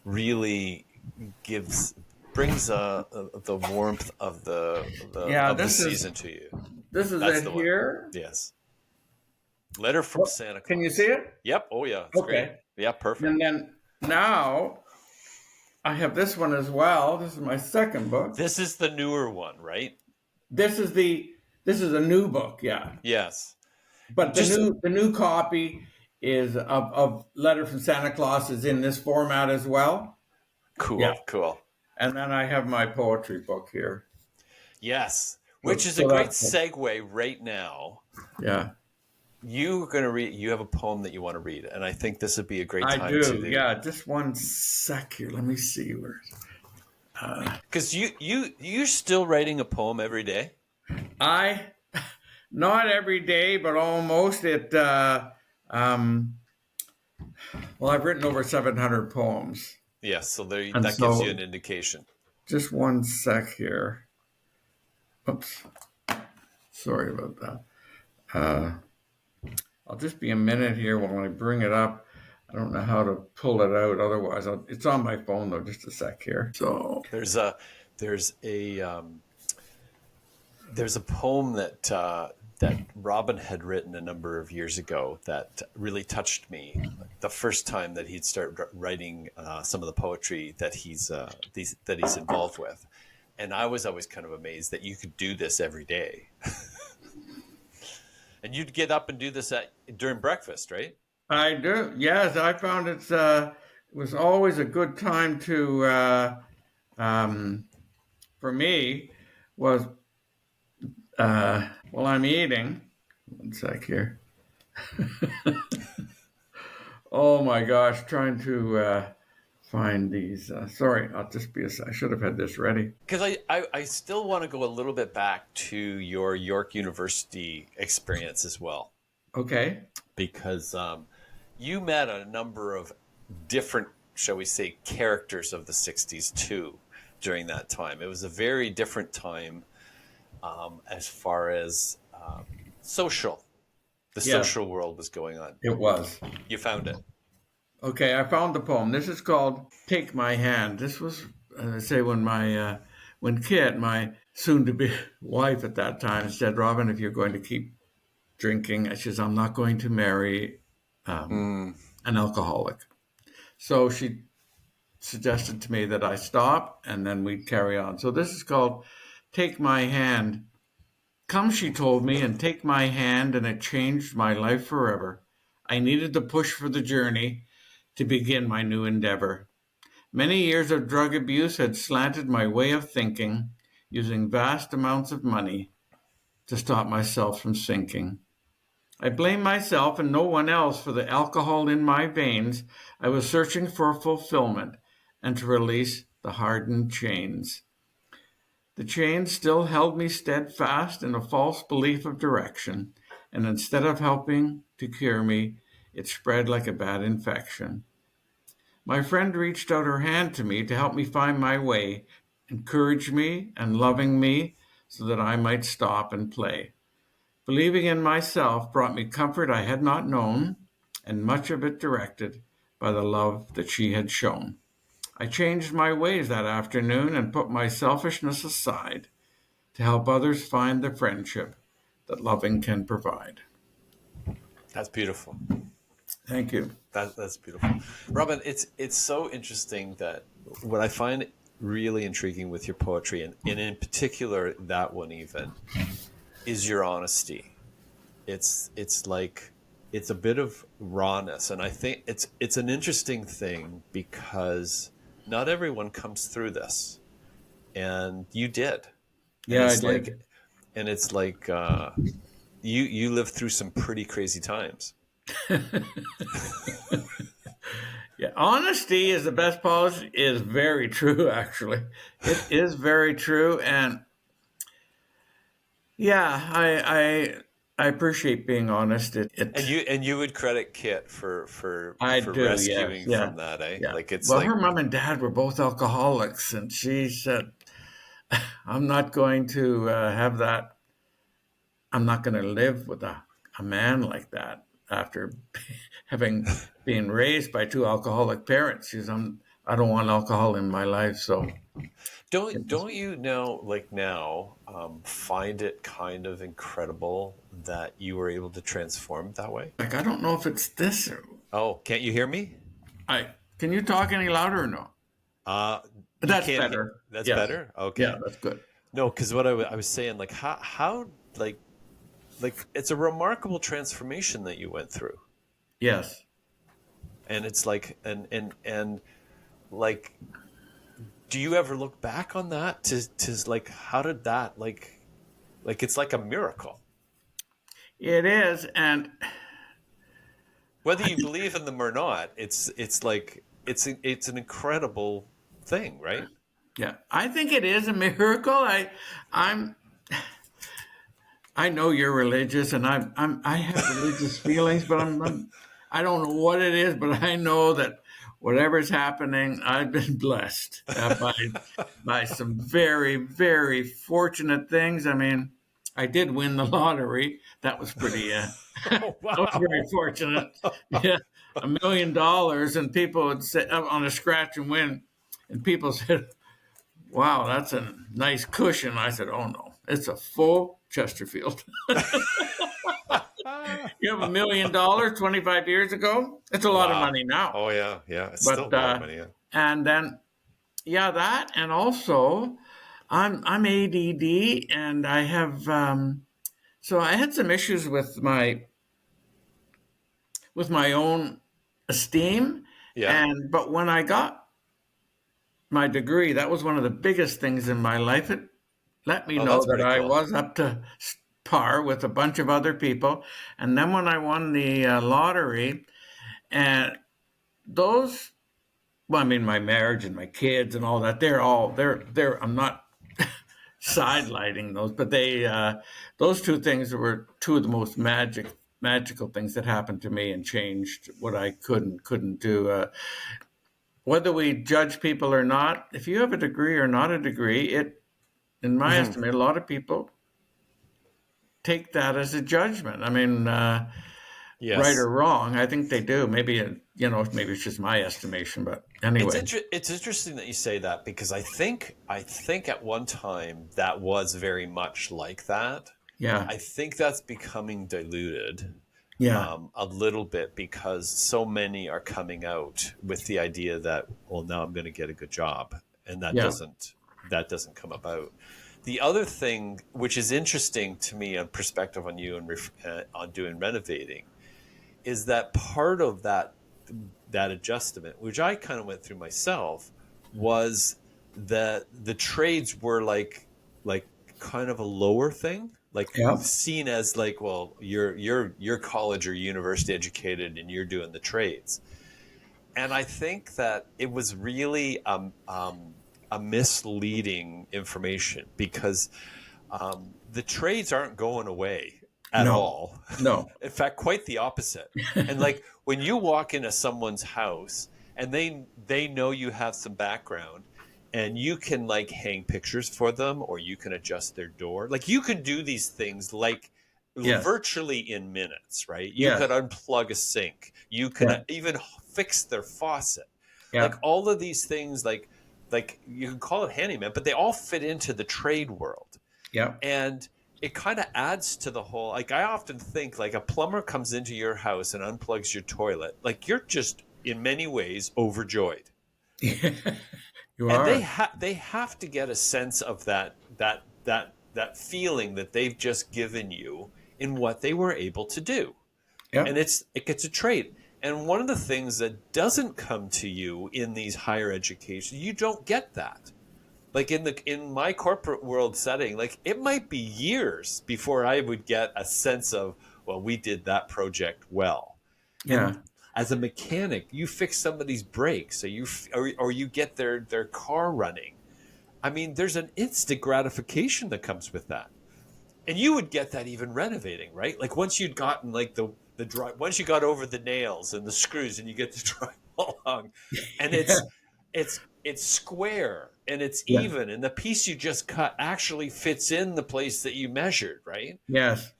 Speaker 1: really brings the warmth of
Speaker 2: Yeah.
Speaker 1: the season to you.
Speaker 2: This is
Speaker 1: That's
Speaker 2: it
Speaker 1: the one.
Speaker 2: here.
Speaker 1: Yes. Letter from Santa Claus.
Speaker 2: Can you see it?
Speaker 1: Yep. Oh yeah. It's great.
Speaker 2: Okay.
Speaker 1: Yeah. Perfect.
Speaker 2: And then now I have this one as well. This is my second book.
Speaker 1: This is the newer one, right?
Speaker 2: This is a new book. Yeah.
Speaker 1: Yes.
Speaker 2: But
Speaker 1: Just
Speaker 2: the new copy is of Letter from Santa Claus is in this format as well.
Speaker 1: cool.
Speaker 2: Yeah.
Speaker 1: Cool.
Speaker 2: And then I have my poetry book here.
Speaker 1: Yes. Which is a
Speaker 2: So
Speaker 1: great
Speaker 2: that's
Speaker 1: segue right now.
Speaker 2: yeah.
Speaker 1: You're going to read, you have a poem that you want to read, and I think this would be a great
Speaker 2: I
Speaker 1: time
Speaker 2: do.
Speaker 1: to do.
Speaker 2: Yeah, just one sec here. Let me see where.
Speaker 1: Because you're still writing a poem every day?
Speaker 2: I not every day, but almost. Um Well, I've written over 700 poems.
Speaker 1: Yes, so there,
Speaker 2: And
Speaker 1: that gives you
Speaker 2: so
Speaker 1: an indication.
Speaker 2: just one sec here. Oops. Sorry about that. Uh, I'll just be a minute here while I bring it up. I don't know how to pull it out. Otherwise, it's on my phone though. Just a sec here. So
Speaker 1: There's a there's a there's a poem that Robin had written a number of years ago that really touched me. The first time that he'd start writing some of the poetry that he's involved with, and I was always kind of amazed that you could do this every day, and you'd get up and do this during breakfast, right?
Speaker 2: I do. Yes, I found it was always a good time to um, for me was while I'm eating. One sec here. Oh my gosh, trying to find these. Sorry, I'll just be. I should have had this ready.
Speaker 1: Because I still want to go a little bit back to your York University experience as well,
Speaker 2: Okay.
Speaker 1: because you met a number of different, shall we say, characters of the 60s too during that time. It was a very different time as far as social, the
Speaker 2: Yeah,
Speaker 1: social world was going on.
Speaker 2: it was.
Speaker 1: You found it.
Speaker 2: Okay, I found the poem. This is called "Take My Hand." This was, I say, when Kit, my soon-to-be wife at that time, said, "Robin, if you're going to keep drinking," she says, "I'm not going to marry
Speaker 1: Mm.
Speaker 2: an alcoholic." So she suggested to me that I stop and then we'd carry on. So this is called "Take My Hand." Come, she told me, and take my hand, and it changed my life forever. I needed the push for the journey to begin my new endeavor. Many years of drug abuse had slanted my way of thinking, using vast amounts of money to stop myself from sinking. I blame myself and no one else for the alcohol in my veins. I was searching for fulfillment and to release the hardened chains. The chains still held me steadfast in a false belief of direction, and instead of helping to cure me, it spread like a bad infection. My friend reached out her hand to me to help me find my way, encouraged me and loving me so that I might stop and play. Believing in myself brought me comfort I had not known, and much of it directed by the love that she had shown. I changed my ways that afternoon and put my selfishness aside to help others find the friendship that loving can provide.
Speaker 1: That's beautiful.
Speaker 2: Thank you.
Speaker 1: That's beautiful, Robin. It's so interesting that what I find really intriguing with your poetry, and in particular that one even, is your honesty. It's like it's a bit of rawness, and I think it's an interesting thing because not everyone comes through this, and you did, and
Speaker 2: Yeah, I did.
Speaker 1: it's like you lived through some pretty crazy times.
Speaker 2: Yeah, honesty is the best policy is very true actually. It is very true, and yeah, I appreciate being honest.
Speaker 1: And you would credit Kit for
Speaker 2: I
Speaker 1: for
Speaker 2: do, yes,
Speaker 1: rescuing
Speaker 2: yeah,
Speaker 1: from that, eh?
Speaker 2: yeah.
Speaker 1: Like it's
Speaker 2: Well,
Speaker 1: like
Speaker 2: her mom and dad were both alcoholics, and she said, "I'm not going to have that. I'm not going to live with a man like that after having been raised by two alcoholic parents." She says, I don't want alcohol in my life, so
Speaker 1: don't you know, like now, find it kind of incredible that you were able to transform that way?
Speaker 2: like I don't know if it's this. Or,
Speaker 1: Oh, can't you hear me?
Speaker 2: I can you talk any louder or no?
Speaker 1: Uh, you
Speaker 2: That's
Speaker 1: can't.
Speaker 2: better.
Speaker 1: That's
Speaker 2: Yes.
Speaker 1: better.
Speaker 2: Yeah,
Speaker 1: Okay.
Speaker 2: that's good.
Speaker 1: No, because what I was saying, like how like it's a remarkable transformation that you went through,
Speaker 2: Yes.
Speaker 1: and it's like and like, do you ever look back on that to like how did that like it's like a miracle,
Speaker 2: It is, and
Speaker 1: whether you believe in them or not. It's like it's an incredible thing, right?
Speaker 2: yeah, I think it is a miracle. I'm, I know you're religious, and I have religious feelings, but I don't know what it is, but I know that whatever's happening, I've been blessed by some very, very fortunate things. I mean, I did win the lottery. That was pretty.
Speaker 1: Oh,
Speaker 2: I was very
Speaker 1: wow.
Speaker 2: fortunate. Yeah, $1 million, and people would say on a scratch and win, and people said, "Wow, that's a nice cushion." I said, "Oh no, it's a full Chesterfield." You have $1 million 25 years ago. It's a lot of
Speaker 1: Wow.
Speaker 2: money now,
Speaker 1: Oh, yeah. Yeah. It's still
Speaker 2: but
Speaker 1: a lot of money. Yeah.
Speaker 2: and then yeah, that and also I'm ADD and I have so I had some issues with my own esteem,
Speaker 1: Yeah.
Speaker 2: and but when I got my degree, that was one of the biggest things in my life. It let me
Speaker 1: Oh,
Speaker 2: know
Speaker 1: that's
Speaker 2: that
Speaker 1: pretty
Speaker 2: I
Speaker 1: cool.
Speaker 2: was up to par with a bunch of other people. And then when I won the lottery, and those, well, I mean, my marriage and my kids and all that, they're. I'm not sidelighting those, but those two things were two of the most magical things that happened to me and changed what I could and couldn't do. Whether we judge people or not, if you have a degree or not a degree, in my
Speaker 1: Hmm.
Speaker 2: estimate, a lot of people take that as a judgment. I mean, right
Speaker 1: Yes.
Speaker 2: or wrong, I think they do. Maybe maybe it's just my estimation, but anyway,
Speaker 1: It's interesting that you say that because I think at one time that was very much like that.
Speaker 2: yeah,
Speaker 1: I think that's becoming diluted
Speaker 2: yeah,
Speaker 1: a little bit because so many are coming out with the idea that, well, now I'm going to get a good job, and
Speaker 2: yeah,
Speaker 1: that doesn't come about. The other thing, which is interesting to me, on perspective on you and on doing renovating, is that part of that adjustment, which I kind of went through myself, was that the trades were like kind of a lower thing, like
Speaker 2: yeah,
Speaker 1: seen as like, well, you're college or university educated and you're doing the trades. And I think that it was really a misleading information because the trades aren't going away at
Speaker 2: no,
Speaker 1: all.
Speaker 2: no,
Speaker 1: In fact, quite the opposite. And like when you walk into someone's house and they know you have some background and you can like hang pictures for them or you can adjust their door. Like you can do these things like
Speaker 2: yes,
Speaker 1: virtually in minutes, right? You could
Speaker 2: yes,
Speaker 1: unplug a sink. You can
Speaker 2: yeah,
Speaker 1: even fix their faucet. Like
Speaker 2: yeah,
Speaker 1: all of these things like you can call it handyman, but they all fit into the trade world.
Speaker 2: yeah,
Speaker 1: And it kind of adds to the whole, like I often think like a plumber comes into your house and unplugs your toilet, like you're just in many ways overjoyed.
Speaker 2: you
Speaker 1: And
Speaker 2: are,
Speaker 1: they have to get a sense of that feeling that they've just given you in what they were able to do.
Speaker 2: yeah,
Speaker 1: And it gets a trait. And one of the things that doesn't come to you in these higher education, you don't get that. Like in my corporate world setting, like it might be years before I would get a sense of, well, we did that project well.
Speaker 2: yeah,
Speaker 1: And as a mechanic, you fix somebody's brakes, or you get their car running. I mean, there's an instant gratification that comes with that, and you would get that even renovating, right? Like once you'd gotten like the dry, once you got over the nails and the screws, and you get the drywall hung, and it's square and it's
Speaker 2: yeah,
Speaker 1: even, and the piece you just cut actually fits in the place that you measured, right?
Speaker 2: yes,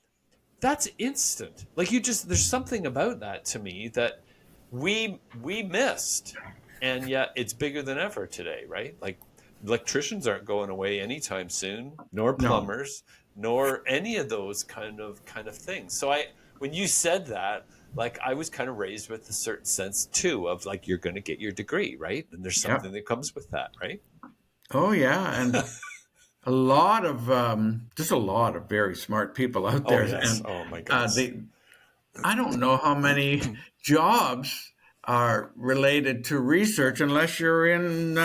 Speaker 1: That's instant. Like you just, there's something about that to me that we missed, and yet it's bigger than ever today, right? Like electricians aren't going away anytime soon, nor
Speaker 2: no,
Speaker 1: plumbers, nor any of those kind of things. So I, when you said that, like I was kind of raised with a certain sense too of like you're going to get your degree, right? And there's
Speaker 2: yeah,
Speaker 1: something that comes with that, right?
Speaker 2: oh yeah, and a lot of just a lot of very smart people out
Speaker 1: Oh
Speaker 2: there,
Speaker 1: yes.
Speaker 2: and
Speaker 1: Oh my goodness.
Speaker 2: they I don't know how many jobs are related to research unless you're in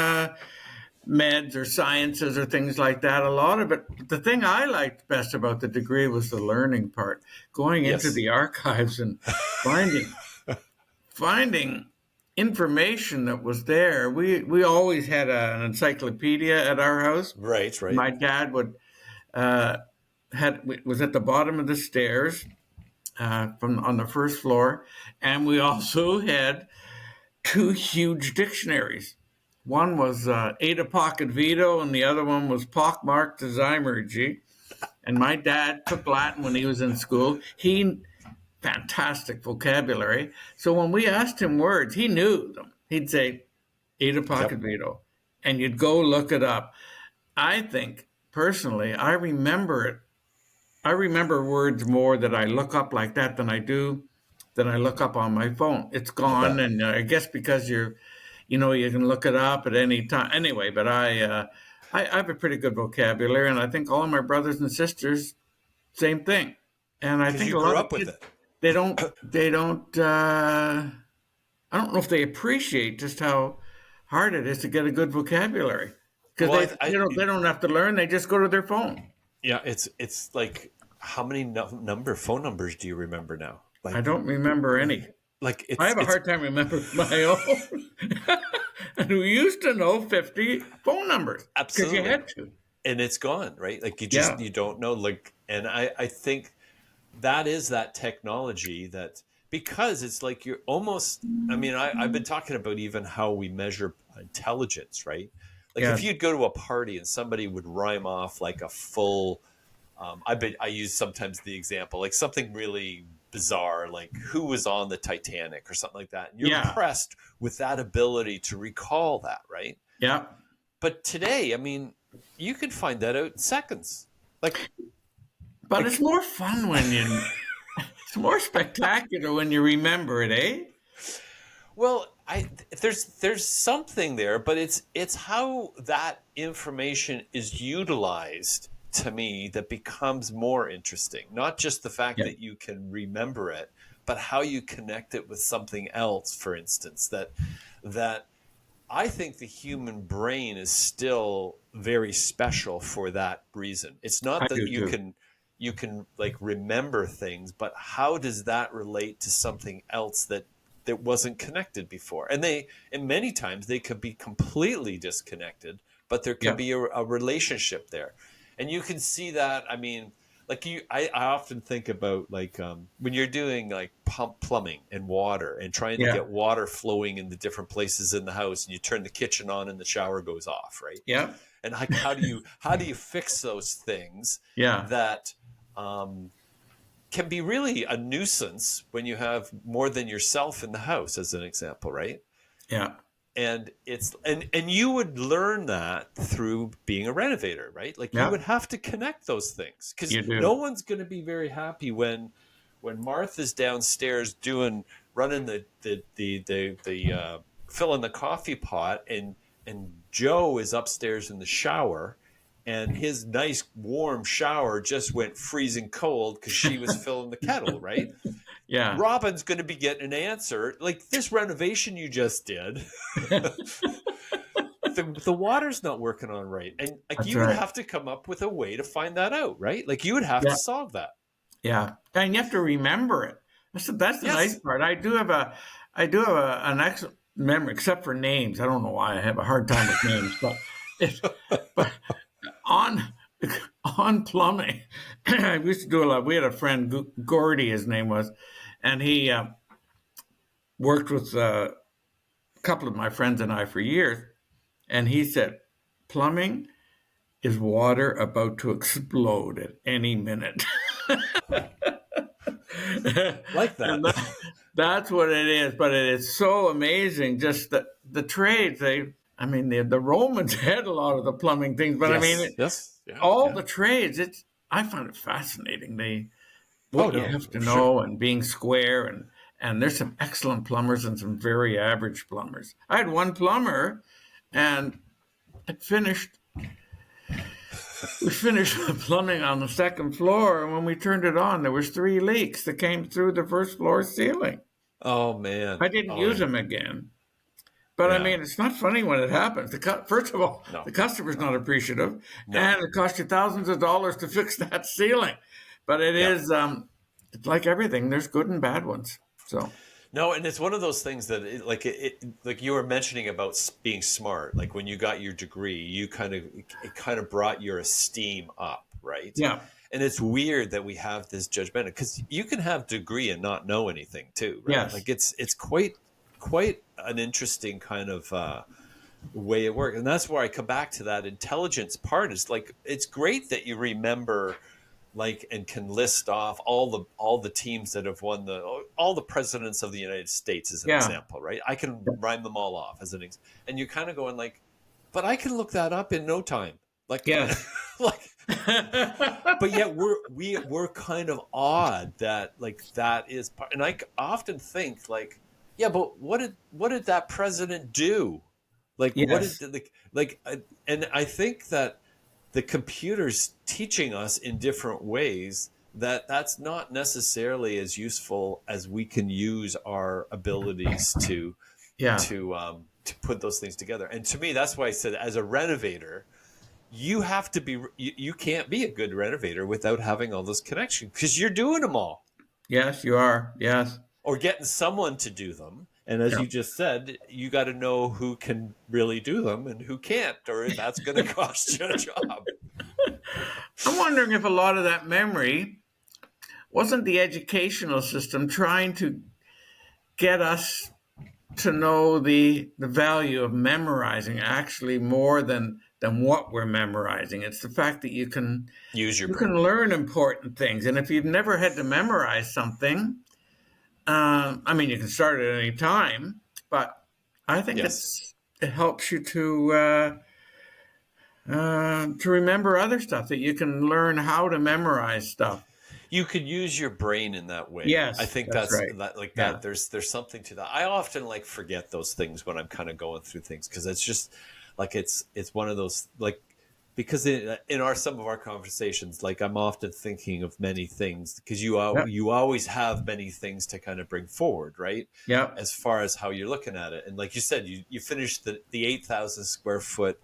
Speaker 2: meds or sciences or things like that. A lot of it. The thing I liked best about the degree was the learning part, going into
Speaker 1: Yes.
Speaker 2: the archives and finding finding information that was there. We always had an encyclopedia at our house.
Speaker 1: Right, right.
Speaker 2: My dad would uh, had was at the bottom of the stairs, from on the first floor, and we also had two huge dictionaries. One was Ada Pocket Vito, and the other one was Pockmarked Zymergy. And my dad took Latin when he was in school. He fantastic vocabulary. So when we asked him words, he knew them. He'd say Ada Pocket
Speaker 1: Yep.
Speaker 2: Vito, and you'd go look it up. I think personally, I remember it. I remember words more that I look up like that than I look up on my phone. It's
Speaker 1: I'll
Speaker 2: gone,
Speaker 1: bet.
Speaker 2: and I guess because you can look it up at any time. Anyway, but I have a pretty good vocabulary, and I think all of my brothers and sisters, same thing. And I
Speaker 1: Because
Speaker 2: think
Speaker 1: you
Speaker 2: a
Speaker 1: grew
Speaker 2: lot of
Speaker 1: up with
Speaker 2: kids,
Speaker 1: it.
Speaker 2: they don't. I don't know if they appreciate just how hard it is to get a good vocabulary because
Speaker 1: Well,
Speaker 2: they don't have to learn. They just go to their phone.
Speaker 1: yeah, it's like how many phone numbers do you remember now?
Speaker 2: I don't remember any.
Speaker 1: Like
Speaker 2: I
Speaker 1: it's
Speaker 2: have a
Speaker 1: it's
Speaker 2: hard time remembering my own. And we used to know 50 phone numbers because you
Speaker 1: absolutely,
Speaker 2: had to.
Speaker 1: and it's gone, right? Like
Speaker 2: Yeah,
Speaker 1: you don't know. Like, and I think that is that technology that because it's like you're almost. I mean, I've been talking about even how we measure intelligence, right? Like if
Speaker 2: yeah,
Speaker 1: you'd go to a party and somebody would rhyme off like a full I use sometimes the example like something really bizarre, like who was on the Titanic or something like that. And you're
Speaker 2: yeah,
Speaker 1: impressed with that ability to recall that, right?
Speaker 2: yeah.
Speaker 1: But today, I mean, you can find that out in seconds. Like,
Speaker 2: But
Speaker 1: like,
Speaker 2: it's more fun it's more spectacular when you remember it, eh?
Speaker 1: well, there's something there, but it's how that information is utilized to me that becomes more interesting. Not just the fact
Speaker 2: Yeah,
Speaker 1: that you can remember it, but how you connect it with something else. For instance, that I think the human brain is still very special for that reason. It's
Speaker 2: I
Speaker 1: not that
Speaker 2: do too.
Speaker 1: you can like remember things, but how does that relate to something else that wasn't connected before? And many times they could be completely disconnected, but there could
Speaker 2: Yeah,
Speaker 1: be a relationship there. And you can see that, I mean, like I often think about like when you're doing like pump plumbing and water and trying to
Speaker 2: yeah,
Speaker 1: get water flowing in the different places in the house, and you turn the kitchen on and the shower goes off, right?
Speaker 2: yeah,
Speaker 1: And like how do you fix those things
Speaker 2: yeah,
Speaker 1: that um, can be really a nuisance when you have more than yourself in the house, as an example, right?
Speaker 2: yeah,
Speaker 1: And and you would learn that through being a renovator, right? Like you
Speaker 2: yeah.
Speaker 1: would have to connect those things because
Speaker 2: You
Speaker 1: no
Speaker 2: do.
Speaker 1: one's going to be very happy when Martha's downstairs running the filling the coffee pot, and Joe is upstairs in the shower, and his nice warm shower just went freezing cold because she was filling the kettle, right?
Speaker 2: Yeah,
Speaker 1: Robin's going to be getting an answer like this renovation you just did. The water's not working on right, and like
Speaker 2: that's
Speaker 1: you would
Speaker 2: right.
Speaker 1: have to come up with a way to find that out, right? Like you would have to
Speaker 2: Yeah,
Speaker 1: solve that.
Speaker 2: yeah. And you have to remember it. That's the nice
Speaker 1: Yes.
Speaker 2: part. An excellent memory, except for names. I don't know why I have a hard time with names, but on on plumbing, I used to do a lot. We had a friend, Gordy, his name was, and he worked with a couple of my friends and I for years. And he said, plumbing is water about to explode at any minute.
Speaker 1: Like
Speaker 2: And
Speaker 1: that.
Speaker 2: that's what it is. But it is so amazing. Just the trades. The Romans had a lot of the plumbing things, but I
Speaker 1: Yes.
Speaker 2: mean,
Speaker 1: Yes. Yeah.
Speaker 2: all
Speaker 1: Yeah.
Speaker 2: the trades. I find it fascinating.
Speaker 1: Oh
Speaker 2: What you
Speaker 1: no,
Speaker 2: have to
Speaker 1: for sure.
Speaker 2: know and being square and there's some excellent plumbers and some very average plumbers. I had one plumber, and it finished we finished the plumbing on the second floor, and when we turned it on, there was three leaks that came through the first floor ceiling.
Speaker 1: Oh man.
Speaker 2: I didn't
Speaker 1: Oh
Speaker 2: use
Speaker 1: yeah.
Speaker 2: them again. But I
Speaker 1: Yeah.
Speaker 2: mean, it's not funny when it happens. First of all,
Speaker 1: No.
Speaker 2: the customer's not appreciative,
Speaker 1: No.
Speaker 2: and it costs you thousands of dollars to fix that ceiling. But it
Speaker 1: Yeah.
Speaker 2: is, it's like everything. There's good and bad ones. So
Speaker 1: No, and it's one of those things that like you were mentioning about being smart. Like when you got your degree, it kind of brought your esteem up, right?
Speaker 2: yeah,
Speaker 1: And it's weird that we have this judgment, because you can have degree and not know anything too, right?
Speaker 2: Yes.
Speaker 1: Like it's quite an interesting kind of way it works. And that's where I come back to that intelligence part. Is like, it's great that you remember, like, and can list off all the teams that have won all the presidents of the United States as an
Speaker 2: Yeah.
Speaker 1: example, right? I can rhyme them all off as and you're kind of going like, but I can look that up in no time. Like,
Speaker 2: Yes.
Speaker 1: like, but yet we're kind of odd that, like, that is part. And I often think, like, yeah, but what did that president do? Like, what
Speaker 2: Yes.
Speaker 1: did, and I think that the computer's teaching us in different ways, that's not necessarily as useful as we can use our abilities
Speaker 2: Yeah.
Speaker 1: to put those things together. And to me, that's why I said, as a renovator, you have to be you can't be a good renovator without having all those connections, because you're doing them all,
Speaker 2: Yes, you are. Yes.
Speaker 1: or getting someone to do them. And as
Speaker 2: Yeah.
Speaker 1: you just said, you got to know who can really do them and who can't, or that's going to cost you a job.
Speaker 2: I'm wondering if a lot of that memory wasn't the educational system trying to get us to know the value of memorizing actually more than what we're memorizing. It's the fact that
Speaker 1: Use your
Speaker 2: you
Speaker 1: brain.
Speaker 2: can learn important things, and if you've never had to memorize something, I mean, you can start at any time, but I think
Speaker 1: Yes.
Speaker 2: it helps you to remember other stuff, that you can learn how to memorize stuff.
Speaker 1: You could use your brain in that way. I
Speaker 2: Yes,
Speaker 1: think
Speaker 2: that's
Speaker 1: that's
Speaker 2: right.
Speaker 1: that, like,
Speaker 2: Yeah.
Speaker 1: that there's something to that. I often, like, forget those things when I'm kind of going through things, because it's just like, it's one of those, like, because in our some of our conversations, like, I'm often thinking of many things, because
Speaker 2: Yep.
Speaker 1: you always have many things to kind of bring forward, right?
Speaker 2: Yep.
Speaker 1: As far as how you're looking at it, and like you said, you finished the 8,000 square foot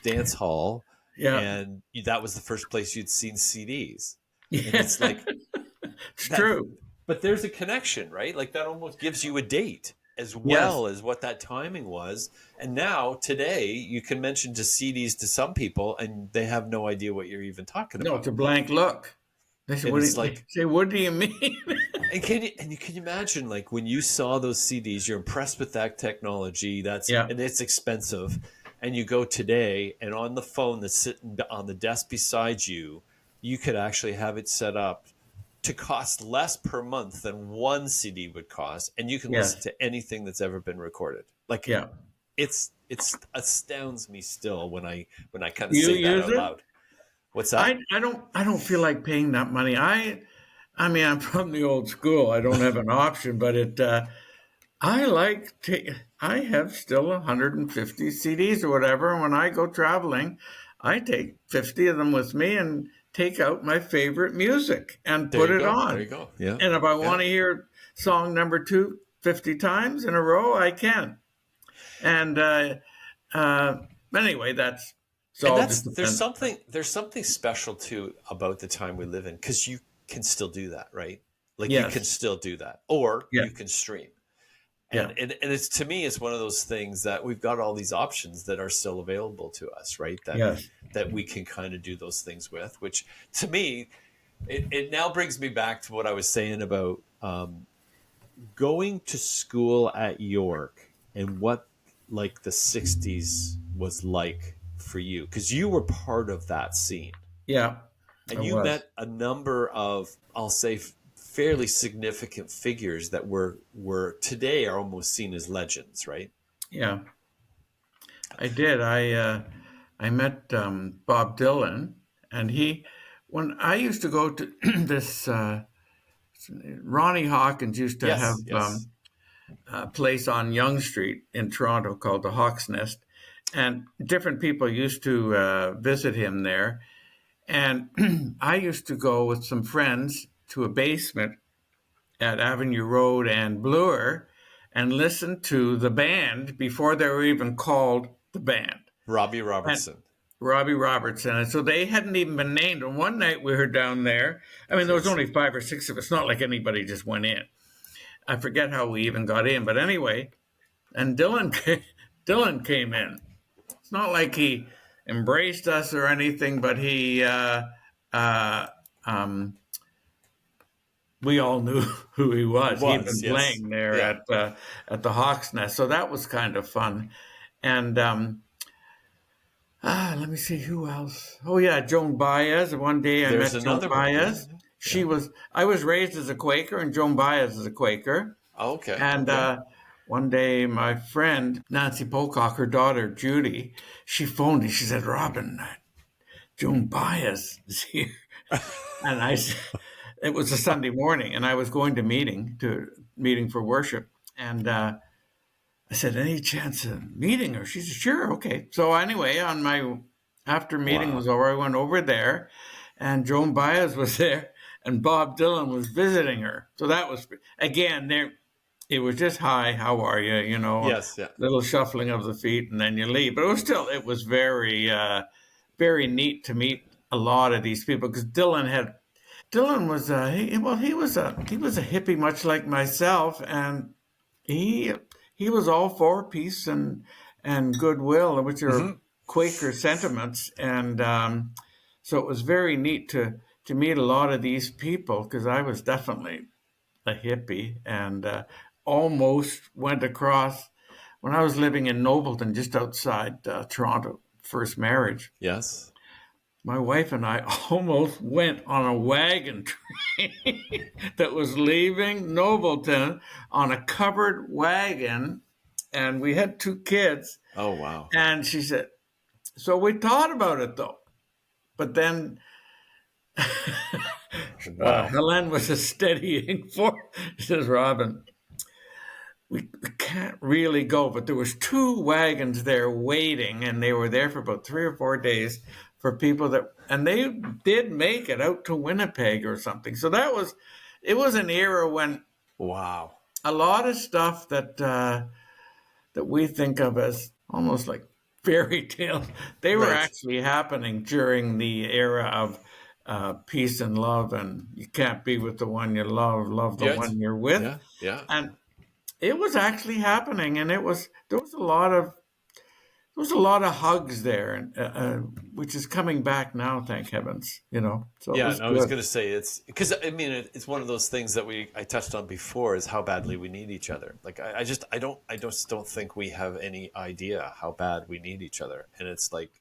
Speaker 1: dance hall,
Speaker 2: Yep.
Speaker 1: and that was the first place you'd seen CDs, and
Speaker 2: Yeah.
Speaker 1: it's like
Speaker 2: It's
Speaker 1: that.
Speaker 2: true.
Speaker 1: But there's a connection, right? Like, that almost gives you a date as
Speaker 2: Yes.
Speaker 1: well as what that timing was. And now today you can mention to CDs to some people and they have no idea what you're even talking
Speaker 2: No, it's
Speaker 1: about.
Speaker 2: a blank look. They say,
Speaker 1: And
Speaker 2: "What do
Speaker 1: it's
Speaker 2: you, they
Speaker 1: like,
Speaker 2: say, what do you mean?"
Speaker 1: you can imagine, like, when you saw those CDs, you're impressed with that technology,
Speaker 2: Yeah.
Speaker 1: and it's expensive, and you go today, and on the phone that's sitting on the desk beside you, you could actually have it set up to cost less per month than one CD would cost, and you can listen
Speaker 2: Yes.
Speaker 1: to anything that's ever been recorded. Like,
Speaker 2: Yeah.
Speaker 1: it's astounds me still when I kind of
Speaker 2: Do you
Speaker 1: say that
Speaker 2: use
Speaker 1: out
Speaker 2: it?
Speaker 1: loud. What's that?
Speaker 2: I don't feel like paying that money. I mean, I'm from the old school. I don't have an option, but I like I have still 150 CDs or whatever. And when I go traveling, I take 50 of them with me and take out my favorite music and
Speaker 1: There
Speaker 2: put
Speaker 1: you
Speaker 2: it
Speaker 1: go. There you
Speaker 2: on.
Speaker 1: go. Yeah.
Speaker 2: And if I
Speaker 1: Yeah.
Speaker 2: want to hear song number 250 times in a row, I can. And uh, anyway, it's
Speaker 1: And
Speaker 2: all
Speaker 1: that's
Speaker 2: just depends.
Speaker 1: there's something special too about the time we live in, because you can still do that, right? Like, you can
Speaker 2: Yes.
Speaker 1: still do that, or
Speaker 2: Yeah.
Speaker 1: you can stream.
Speaker 2: Yeah.
Speaker 1: And it's, to me, it's one of those things that we've got all these options that are still available to us, right?
Speaker 2: Yes.
Speaker 1: That we can kind of do those things with, which, to me, it now brings me back to what I was saying about going to school at York, and what, like, the 60s was like for you, because you were part of that scene,
Speaker 2: Yeah. I
Speaker 1: and you
Speaker 2: was.
Speaker 1: met a number of, I'll say, fairly significant figures that were today are almost seen as legends, right?
Speaker 2: Yeah. I did. I met Bob Dylan, and when I used to go to this, Ronnie Hawkins used to have
Speaker 1: Yes, yes.
Speaker 2: a place on Yonge Street in Toronto called the Hawk's Nest, and different people used to visit him there. And I used to go with some friends to a basement at Avenue Road and Bloor and listen to the band before they were even called the band.
Speaker 1: Robbie
Speaker 2: And
Speaker 1: Robertson.
Speaker 2: Robbie Robertson. And so they hadn't even been named. And one night we were down there. I mean, there was
Speaker 1: Yes.
Speaker 2: only 5 or 6 of us. Not like anybody just went in. I forget how we even got in. But anyway, and Dylan came in. It's not like he embraced us or anything, but he we all knew who he
Speaker 1: He
Speaker 2: was. He'd
Speaker 1: was,
Speaker 2: been
Speaker 1: yes.
Speaker 2: playing there
Speaker 1: Yeah.
Speaker 2: at the Hawks Nest, so that was kind of fun. And let me see who else. Oh yeah, Joan Baez. One day I
Speaker 1: There's
Speaker 2: met Joan
Speaker 1: another one. Yeah.
Speaker 2: Baez.
Speaker 1: Yeah.
Speaker 2: I was raised as a Quaker, and Joan Baez is a Quaker.
Speaker 1: Okay.
Speaker 2: And
Speaker 1: Okay.
Speaker 2: one day, my friend Nancy Pocock, her daughter Judy, she phoned me. She said, "Robin, Joan Baez is here." And I said, it was a Sunday morning, and I was going to meeting for worship. And I said, "Any chance of meeting her?" She said, "Sure, okay." So anyway, after meeting was
Speaker 1: Wow.
Speaker 2: over, I went over there, and Joan Baez was there, and Bob Dylan was visiting her. So that was again there. It was just hi, how are you? A
Speaker 1: Yes. Yeah.
Speaker 2: little shuffling of the feet, and then you leave. But it was very, very neat to meet a lot of these people because Dylan was he was a hippie much like myself, and he he was all for peace and goodwill, which are
Speaker 1: Hmm.
Speaker 2: Quaker sentiments, and so it was very neat to meet a lot of these people because I was definitely a hippie and almost went across when I was living in Nobleton, just outside Toronto. First marriage,
Speaker 1: Yes.
Speaker 2: my wife and I almost went on a wagon train that was leaving Nobleton on a covered wagon, and we had two kids.
Speaker 1: Oh, wow.
Speaker 2: And she said, so we thought about it though, but then
Speaker 1: Wow.
Speaker 2: Helen was a steadying force. She says, "Robin, we can't really go," but there was two wagons there waiting, and they were there for about 3 or 4 days for people and they did make it out to Winnipeg or something. So it was an era when
Speaker 1: Wow.
Speaker 2: a lot of stuff that we think of as almost like fairy tales, they were
Speaker 1: Right.
Speaker 2: actually happening during the era of peace and love, and you can't be with the one you love the
Speaker 1: Yes.
Speaker 2: one you're with.
Speaker 1: Yeah. Yeah.
Speaker 2: And it was actually happening, and there was a lot of hugs there, and which is coming back now, thank heavens. So it
Speaker 1: Yeah,
Speaker 2: was
Speaker 1: and I was
Speaker 2: good.
Speaker 1: going to say it's because I mean it's one of those things that I touched on before is how badly we need each other. Like I just don't think we have any idea how bad we need each other, and it's like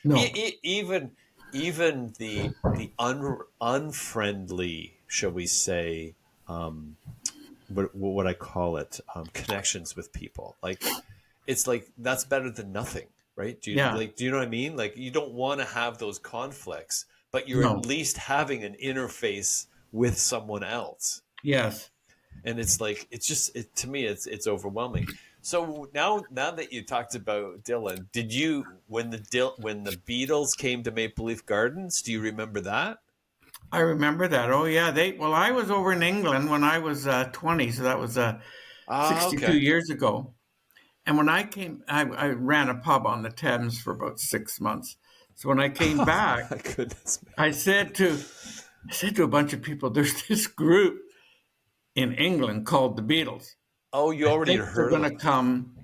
Speaker 2: No,
Speaker 1: even the unfriendly, shall we say, what I call it, connections with people. Like it's like that's better than nothing, right?
Speaker 2: yeah,
Speaker 1: Do you know what I mean? Like you don't want to have those conflicts, but you're at
Speaker 2: no,
Speaker 1: least having an interface with someone else.
Speaker 2: yes.
Speaker 1: And it's like to me it's overwhelming. So now that you talked about Dylan, did you when the Beatles came to Maple Leaf Gardens, do you remember that?
Speaker 2: I remember that. Oh yeah, I was over in England when I was 20, so that was
Speaker 1: Ah,
Speaker 2: 62
Speaker 1: okay.
Speaker 2: years ago. And when I came, I ran a pub on the Thames for about 6 months. So when I came
Speaker 1: Oh
Speaker 2: back,
Speaker 1: my goodness.
Speaker 2: I said to I said to a bunch of people, "There's this group in England called the Beatles.
Speaker 1: Oh, you
Speaker 2: I
Speaker 1: already
Speaker 2: think they're
Speaker 1: heard of
Speaker 2: going
Speaker 1: them.
Speaker 2: to come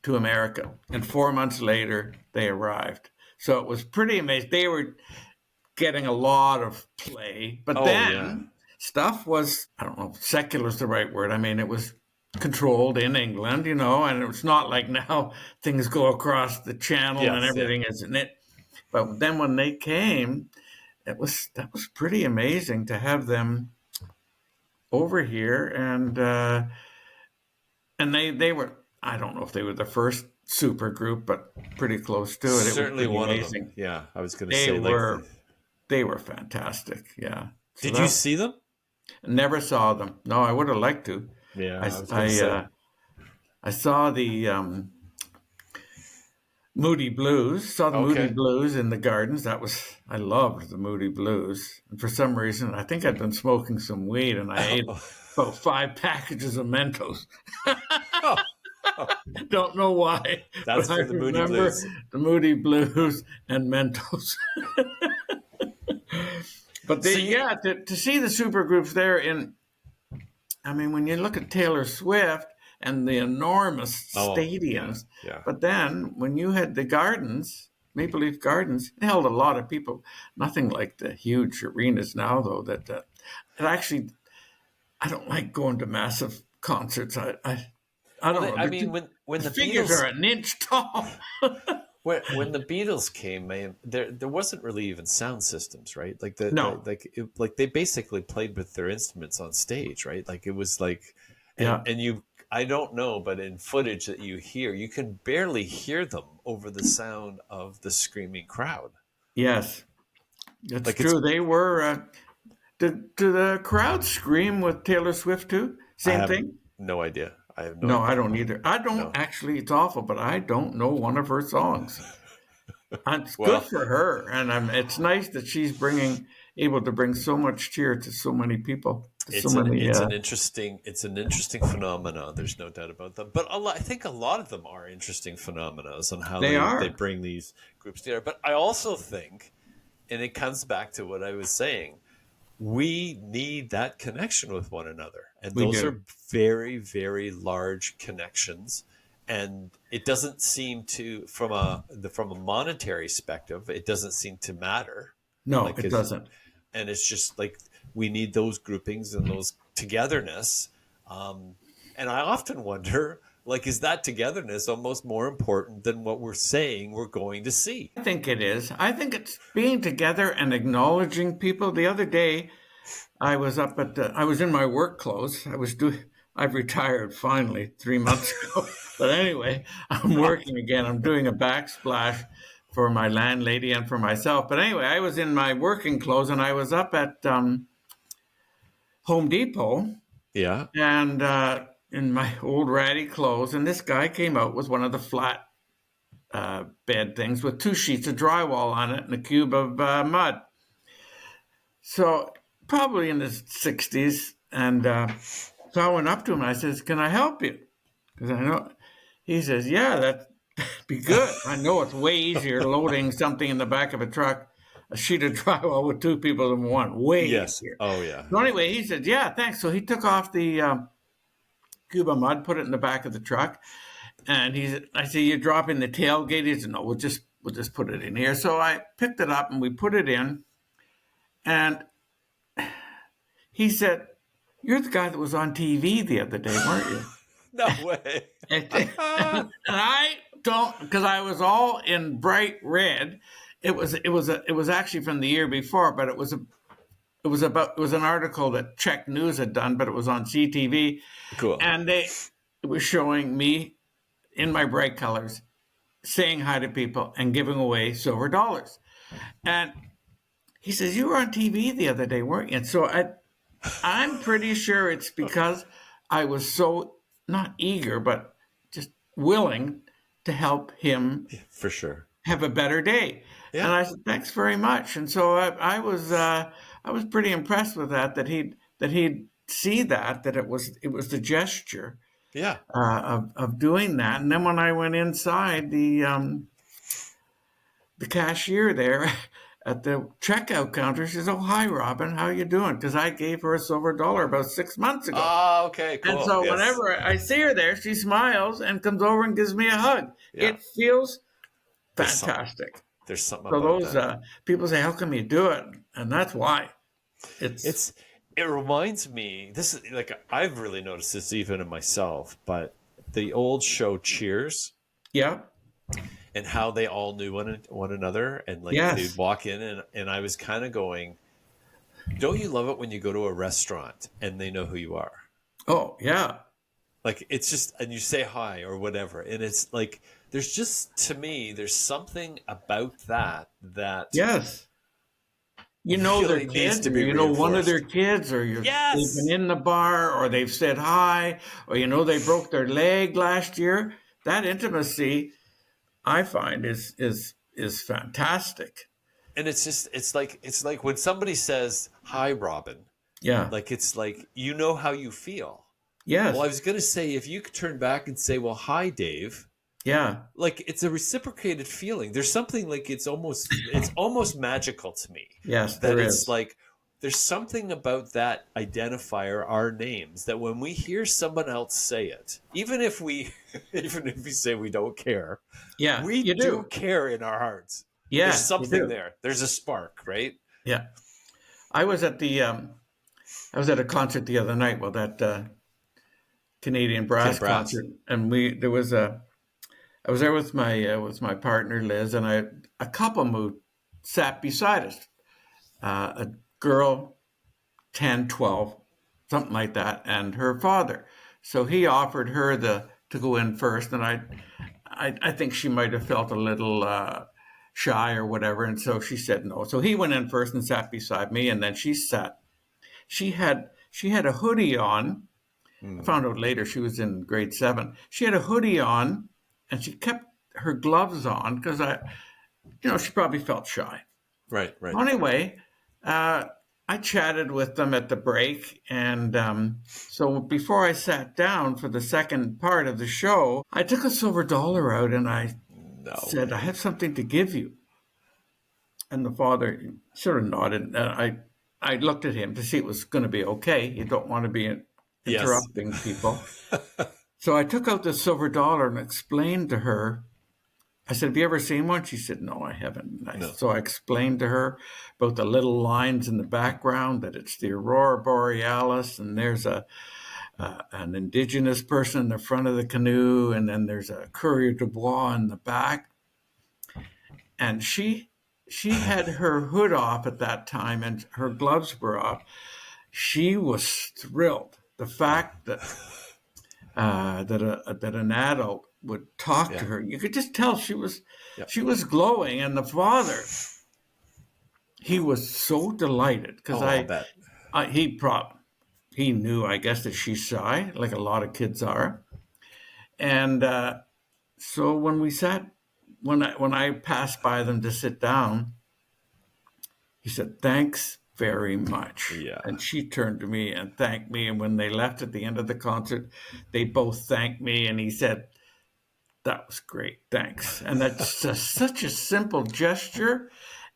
Speaker 2: to America." And 4 months later, they arrived. So it was pretty amazing. They were getting a lot of play, but
Speaker 1: Oh yeah.
Speaker 2: then stuff was, I don't know if secular is the right word. I mean, it was controlled in England, and it's not like now things go across the channel and
Speaker 1: Yes, yeah.
Speaker 2: everything is in it. But then when they came, that was pretty amazing to have them over here, and they were, I don't know if they were the first super group, but pretty close to it. It was
Speaker 1: Certainly
Speaker 2: pretty
Speaker 1: one of them.
Speaker 2: amazing.
Speaker 1: Yeah, I was going to
Speaker 2: They
Speaker 1: say like
Speaker 2: were they were fantastic. Yeah. So
Speaker 1: did you
Speaker 2: that
Speaker 1: see them?
Speaker 2: never saw them. No, I would have liked to. I
Speaker 1: Yeah, I was going to
Speaker 2: I
Speaker 1: say.
Speaker 2: I saw the Moody Blues. Saw the Moody
Speaker 1: Okay.
Speaker 2: Blues in the gardens. I loved the Moody Blues. And for some reason, I think I'd been smoking some weed, and I ate about 5 packages of Mentos.
Speaker 1: Oh, oh,
Speaker 2: Don't know why,
Speaker 1: that's
Speaker 2: but I
Speaker 1: for the Moody
Speaker 2: remember
Speaker 1: Blues.
Speaker 2: the Moody Blues and Mentos. But
Speaker 1: So you,
Speaker 2: yeah, to see the super groups there I mean, when you look at Taylor Swift and the enormous
Speaker 1: oh yeah,
Speaker 2: stadiums,
Speaker 1: yeah.
Speaker 2: but then when you had the gardens, Maple Leaf Gardens. It held a lot of people. Nothing like the huge arenas now, though. That it actually, I don't like going to massive concerts. I
Speaker 1: Well,
Speaker 2: don't know.
Speaker 1: I mean, when
Speaker 2: The
Speaker 1: the
Speaker 2: figures are
Speaker 1: Beatles
Speaker 2: an inch tall.
Speaker 1: when the Beatles came, man, there wasn't really even sound systems, right? Like
Speaker 2: No.
Speaker 1: like they basically played with their instruments on stage, right? Like it was like,
Speaker 2: Yeah.
Speaker 1: and you, I don't know, but in footage that you hear, you can barely hear them over the sound of the screaming crowd.
Speaker 2: Yes. That's
Speaker 1: Like it's,
Speaker 2: true. They were. Did the crowd scream with Taylor Swift too?
Speaker 1: I
Speaker 2: Same
Speaker 1: have
Speaker 2: thing?
Speaker 1: no idea. I have no
Speaker 2: No, I
Speaker 1: idea.
Speaker 2: don't either. I don't
Speaker 1: No.
Speaker 2: actually. It's awful, but I don't know one of her songs. And it's good
Speaker 1: Well,
Speaker 2: for her, and it's nice that she's able to bring so much cheer to so many people, to so many.
Speaker 1: it's an interesting phenomenon. There's no doubt about that. But I think a lot of them are interesting phenomena on how
Speaker 2: They
Speaker 1: they
Speaker 2: are.
Speaker 1: bring these groups together. But I also think, and it comes back to what I was saying, we need that connection with one another, and
Speaker 2: We
Speaker 1: those
Speaker 2: do.
Speaker 1: are very, very large connections. And it doesn't seem to, from a monetary perspective, it doesn't seem to matter.
Speaker 2: No,
Speaker 1: Like
Speaker 2: it
Speaker 1: it's,
Speaker 2: doesn't.
Speaker 1: and it's just like we need those groupings and those togetherness. Um, and I often wonder, like, is that togetherness almost more important than what we're saying we're going to see?
Speaker 2: I think it is. I think it's being together and acknowledging people. The other day, I was up at I was in my work clothes. I've retired finally 3 months ago. But anyway, I'm working again. I'm doing a backsplash for my landlady and for myself. But anyway, I was in my working clothes and I was up at Home Depot
Speaker 1: Yeah.
Speaker 2: and in my old ratty clothes. And this guy came out with one of the flat bed things with 2 sheets of drywall on it and a cube of mud. So probably in his 60s. And so I went up to him and I says, "Can I help you?" Because I know. He says, "Yeah, that'd be good. I know it's way easier loading something in the back of a truck, a sheet of drywall with two people than one. Way
Speaker 1: Yes.
Speaker 2: easier."
Speaker 1: Oh, yeah.
Speaker 2: So anyway, he said, "Yeah, thanks." So he took off the cube of mud, put it in the back of the truck, and I said, "You drop in the tailgate?" He said, "No, we'll just put it in here." So I picked it up and we put it in, and he said, "You're the guy that was on TV the other day, weren't you?"
Speaker 1: No way.
Speaker 2: And I don't, because I was all in bright red. It was actually from the year before, but it was an article that Czech News had done, but it was on CTV,
Speaker 1: Cool.
Speaker 2: and it was showing me in my bright colors saying hi to people and giving away silver dollars. And he says, "You were on TV the other day, weren't you?" And so I'm pretty sure it's because I was so not eager, but just willing to help him
Speaker 1: For sure.
Speaker 2: have a better day. And
Speaker 1: Yeah.
Speaker 2: I said, "Thanks very much." And so I was pretty impressed with that he'd see that it was the gesture
Speaker 1: Yeah.
Speaker 2: of doing that. And then when I went inside, the cashier there at the checkout counter, she says, "Oh, hi, Robin. How you doing?" Because I gave her a silver dollar about 6 months ago.
Speaker 1: Ah, okay.
Speaker 2: And
Speaker 1: Cool.
Speaker 2: so
Speaker 1: Yes.
Speaker 2: whenever I see her there, she smiles and comes over and gives me a hug.
Speaker 1: Yeah.
Speaker 2: It feels
Speaker 1: There's something.
Speaker 2: fantastic.
Speaker 1: There's something
Speaker 2: So
Speaker 1: about
Speaker 2: those
Speaker 1: that.
Speaker 2: people say, "How come you do it?" And that's why. It's
Speaker 1: It's it reminds me, this is like, I've really noticed this even in myself, but the old show Cheers,
Speaker 2: yeah,
Speaker 1: and how they all knew one another, and like they'd
Speaker 2: yes,
Speaker 1: walk in, and I was kind of going, don't you love it when you go to a restaurant and they know who you are?
Speaker 2: oh yeah,
Speaker 1: Like it's just, and you say hi or whatever, and it's like there's just, to me, there's something about that
Speaker 2: yes. You know their
Speaker 1: really needs
Speaker 2: kids,
Speaker 1: to
Speaker 2: or
Speaker 1: be
Speaker 2: you know one of their
Speaker 1: reinforced.
Speaker 2: kids, or they've been
Speaker 1: Yes.
Speaker 2: in the bar, or they've said hi, or they broke their leg last year. That intimacy, I find, is fantastic.
Speaker 1: And it's just, it's like when somebody says hi, Robin,
Speaker 2: Yeah.
Speaker 1: like it's like, you know how you feel. Well, I
Speaker 2: Yes.
Speaker 1: was going to say, if you could turn back and say, well, hi, Dave,
Speaker 2: Yeah.
Speaker 1: like it's a reciprocated feeling. There's something like, it's almost magical to me,
Speaker 2: Yes,
Speaker 1: that
Speaker 2: there
Speaker 1: it's
Speaker 2: is.
Speaker 1: like there's something about that identifier, our names, that when we hear someone else say it, even if we even if we say we don't care,
Speaker 2: Yeah,
Speaker 1: we
Speaker 2: you
Speaker 1: do
Speaker 2: do.
Speaker 1: care in our hearts. There's
Speaker 2: Yeah, you
Speaker 1: something
Speaker 2: do.
Speaker 1: there. There's a spark, right?
Speaker 2: Yeah. I was at the I was at a concert the other night, well, that Canadian
Speaker 1: Can
Speaker 2: brass
Speaker 1: brass.
Speaker 2: concert, and we there was a I was there with my partner Liz, and a couple moved sat beside us, a girl 10, 12, something like that, and her father. So he offered her the to go in first, and I think she might have felt a little shy or whatever, and so she said no. So he went in first and sat beside me, and then she sat. She had a hoodie on. I
Speaker 1: Mm,
Speaker 2: found out later she was in grade 7. She had a hoodie on, and she kept her gloves on because she probably felt shy.
Speaker 1: right, right.
Speaker 2: Well, anyway, uh, I chatted with them at the break, and so before I sat down for the second part of the show, I took a silver dollar out and I
Speaker 1: No
Speaker 2: said, "I have
Speaker 1: way.
Speaker 2: something to give you." And the father sort of nodded. I looked at him to see it was going to be okay. You don't want to be
Speaker 1: Yes.
Speaker 2: interrupting people. So I took out the silver dollar and explained to her. I said, "Have you ever seen one?" She said, "No, I haven't."
Speaker 1: No.
Speaker 2: So I explained to her about the little lines in the background, that it's the aurora borealis, and there's an indigenous person in the front of the canoe, and then there's a coureur de bois in the back. And she had her hood off at that time, and her gloves were off. She was thrilled. The fact that an adult would talk to
Speaker 1: Yeah.
Speaker 2: her, you could just tell she was
Speaker 1: Yeah.
Speaker 2: she was glowing. And the father, he was so delighted because
Speaker 1: Oh, I'll bet.
Speaker 2: he knew, I guess, that she's shy, like a lot of kids are. And so when I passed by them to sit down, he said, "Thanks very much."
Speaker 1: Yeah.
Speaker 2: And she turned to me and thanked me. And when they left at the end of the concert, they both thanked me. And he said, "That was great. Thanks." And that's just such a simple gesture.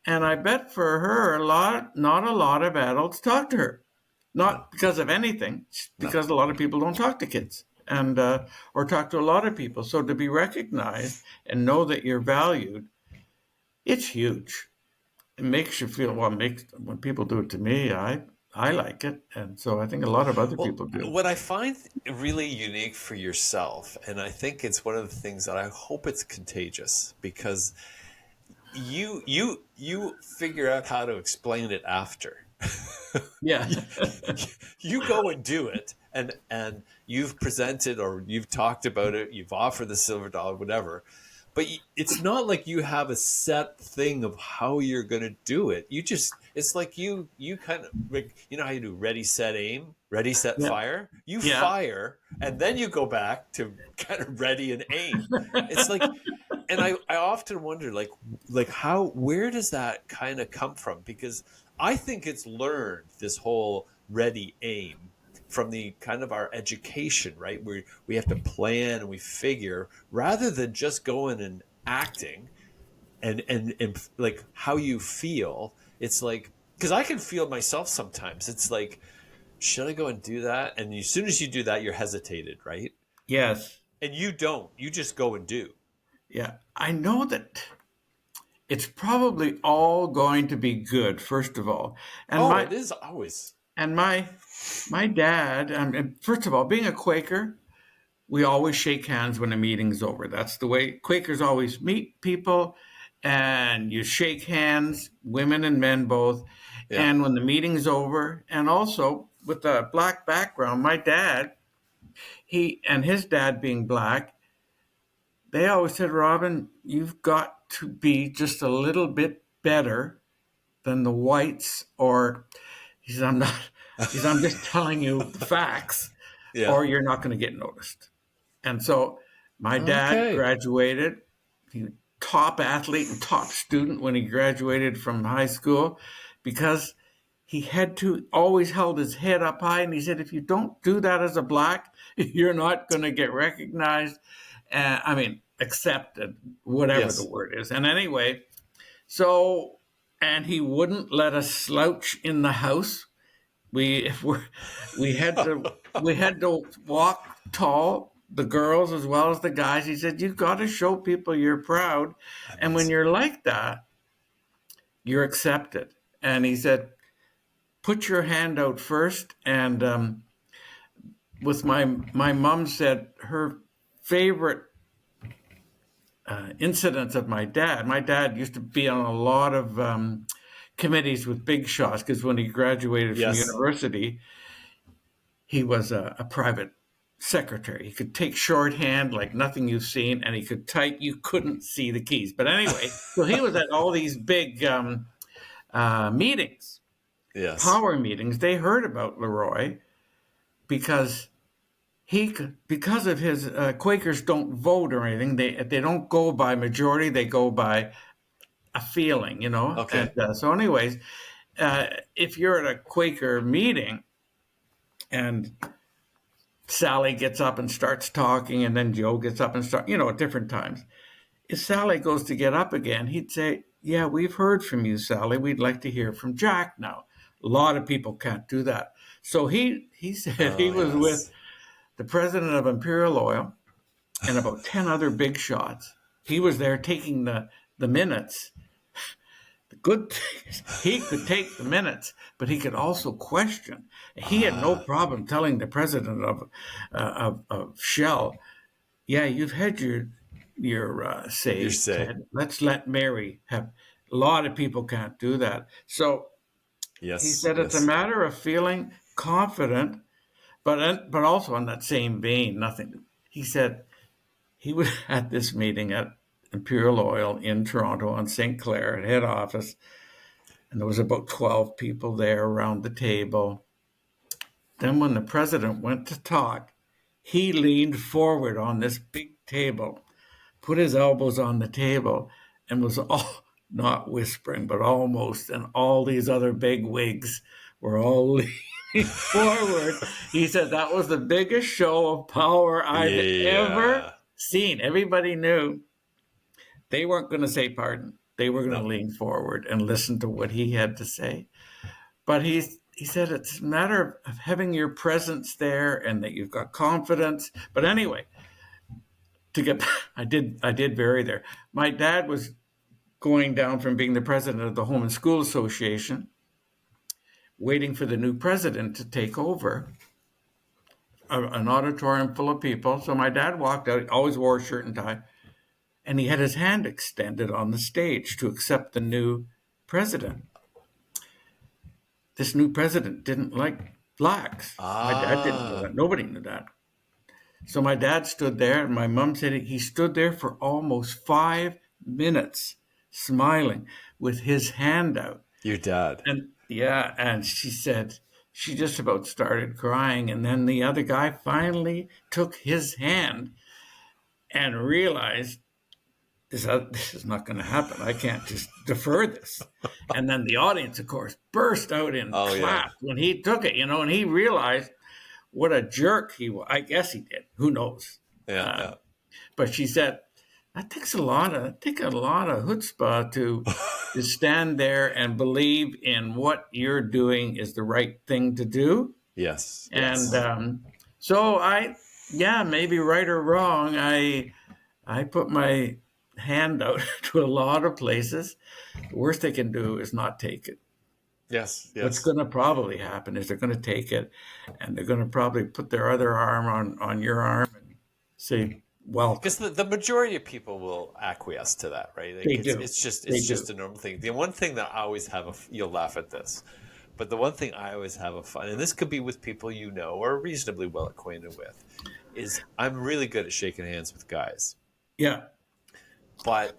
Speaker 2: And I bet for her, not a lot of adults talk to her.
Speaker 1: No.
Speaker 2: Not because of anything,
Speaker 1: No.
Speaker 2: because a lot of people don't talk to kids and or talk to a lot of people. So to be recognized and know that you're valued, it's huge. It makes you feel, well. Makes when people do it to me, I like it, and so I think a lot of other
Speaker 1: Well,
Speaker 2: people do.
Speaker 1: what I find really unique for yourself, and I think it's one of the things that I hope it's contagious because you figure out how to explain it after.
Speaker 2: Yeah,
Speaker 1: You go and do it, and you've presented or you've talked about it, you've offered the silver dollar, whatever. But it's not like you have a set thing of how you're going to do it. It's like you kind of like, you know how you do ready set aim, ready set
Speaker 2: yeah,
Speaker 1: fire. You
Speaker 2: yeah,
Speaker 1: fire and then you go back to kind of ready and aim. It's like, and I often wonder like how, where does that kind of come from? Because I think it's learned, this whole ready aim, from the kind of our education, right? Where we have to plan and we figure rather than just going and acting and like how you feel. It's like, because I can feel myself sometimes. It's like, should I go and do that? And as soon as you do that, you're hesitated, right?
Speaker 2: yes,
Speaker 1: And you don't. You just go and do.
Speaker 2: yeah. I know that it's probably all going to be good. First of all, and
Speaker 1: Oh,
Speaker 2: my
Speaker 1: it is always.
Speaker 2: and my dad. And first of all, being a Quaker, we always shake hands when a meeting's over. That's the way Quakers always meet people, and you shake hands, women and men both.
Speaker 1: Yeah.
Speaker 2: And when the meeting's over, and also with a black background, my dad, he and his dad being black, they always said, "Robin, you've got to be just a little bit better than the whites," or he said, "I'm not." He said, "I'm just telling you the facts,
Speaker 1: Yeah.
Speaker 2: or you're not going to get noticed." And so my dad
Speaker 1: Okay.
Speaker 2: graduated. He was top athlete and top student when he graduated from high school because he had to always held his head up high. And he said, if you don't do that as a black, you're not going to get recognized. I mean, accepted, whatever the
Speaker 1: Yes.
Speaker 2: word is. And anyway, so, and he wouldn't let us slouch in the house. We we had to walk tall, the girls as well as the guys. He said, "You've got to show people you're proud, and when
Speaker 1: Amazing.
Speaker 2: you're like that, you're accepted." And he said, "Put your hand out first." And with my mom said her favorite incidents of my dad. My dad used to be on a lot of committees with big shots because when he graduated from
Speaker 1: Yes.
Speaker 2: university, he was a private secretary. He could take shorthand like nothing you've seen, and he could type. You couldn't see the keys. But anyway, so he was at all these big meetings,
Speaker 1: Yes.
Speaker 2: power meetings. They heard about Leroy because because of his Quakers don't vote or anything. They don't go by majority. They go by a feeling, you know. And
Speaker 1: Okay.
Speaker 2: so, anyways, if you're at a Quaker meeting and Sally gets up and starts talking, and then Joe gets up and start, you know, at different times. If Sally goes to get up again, he'd say, "Yeah, we've heard from you, Sally. We'd like to hear from Jack now." A lot of people can't do that. So he said he
Speaker 1: Oh,
Speaker 2: was with
Speaker 1: yes.
Speaker 2: the president of Imperial Oil and about 10 other big shots. He was there taking the minutes. The good thing is he could take the minutes, but he could also question. He had no
Speaker 1: Ah,
Speaker 2: problem telling the president of Shell, "Yeah, you've had your
Speaker 1: you
Speaker 2: say,
Speaker 1: say.
Speaker 2: Ted. Let's let Mary have." A lot of people can't do that. So he
Speaker 1: Yes.
Speaker 2: said it's a
Speaker 1: Yes.
Speaker 2: matter of feeling confident, but also on that same vein, nothing. He said he was at this meeting at Imperial Oil in Toronto on St. Clair at head office, and there was about 12 people there around the table. Then when the president went to talk, he leaned forward on this big table, put his elbows on the table, and was all not whispering, but almost. And all these other big wigs were all leaning forward. He said that was the biggest show of power I've ever
Speaker 1: Yeah.
Speaker 2: seen. Everybody knew they weren't going to say pardon. They were going to
Speaker 1: No.
Speaker 2: lean forward and listen to what he had to say. But he said it's a matter of having your presence there and that you've got confidence. But anyway, to get I did vary there. My dad was going down from being the president of the Home and School Association, waiting for the new president to take over an auditorium full of people. So my dad walked out, he always wore a shirt and tie, and he had his hand extended on the stage to accept the new president. This new president didn't like blacks. My dad didn't know
Speaker 1: Ah,
Speaker 2: that. Nobody knew that. So my dad stood there, and my mom said he stood there for almost 5 minutes, smiling with his hand out.
Speaker 1: your dad.
Speaker 2: And yeah, and she said she just about started crying. And then the other guy finally took his hand and realized this is not going to happen. I can't just defer this. And then the audience, of course, burst out in
Speaker 1: Oh, yeah.
Speaker 2: claps when he took it, you know, and he realized what a jerk he was. I guess he did. Who knows?
Speaker 1: Yeah.
Speaker 2: Uh,
Speaker 1: Yeah.
Speaker 2: but she said that take a lot of chutzpah to stand there and believe in what you're doing is the right thing to do.
Speaker 1: Yes.
Speaker 2: And
Speaker 1: Yes.
Speaker 2: so yeah, maybe right or wrong, I put my hand out to a lot of places. The worst they can do is not take it.
Speaker 1: Yes.
Speaker 2: What's
Speaker 1: Yes.
Speaker 2: going to probably happen is they're going to take it, and they're going to probably put their other arm on your arm and say
Speaker 1: Because
Speaker 2: welcome.
Speaker 1: the majority of people will acquiesce to that, right? Like
Speaker 2: They do. They
Speaker 1: it's
Speaker 2: do.
Speaker 1: just a normal thing. The one thing that I always have you'll laugh at this, but the one thing I always have a fun, and this could be with people you know or are reasonably well acquainted with, is I'm really good at shaking hands with guys.
Speaker 2: Yeah.
Speaker 1: But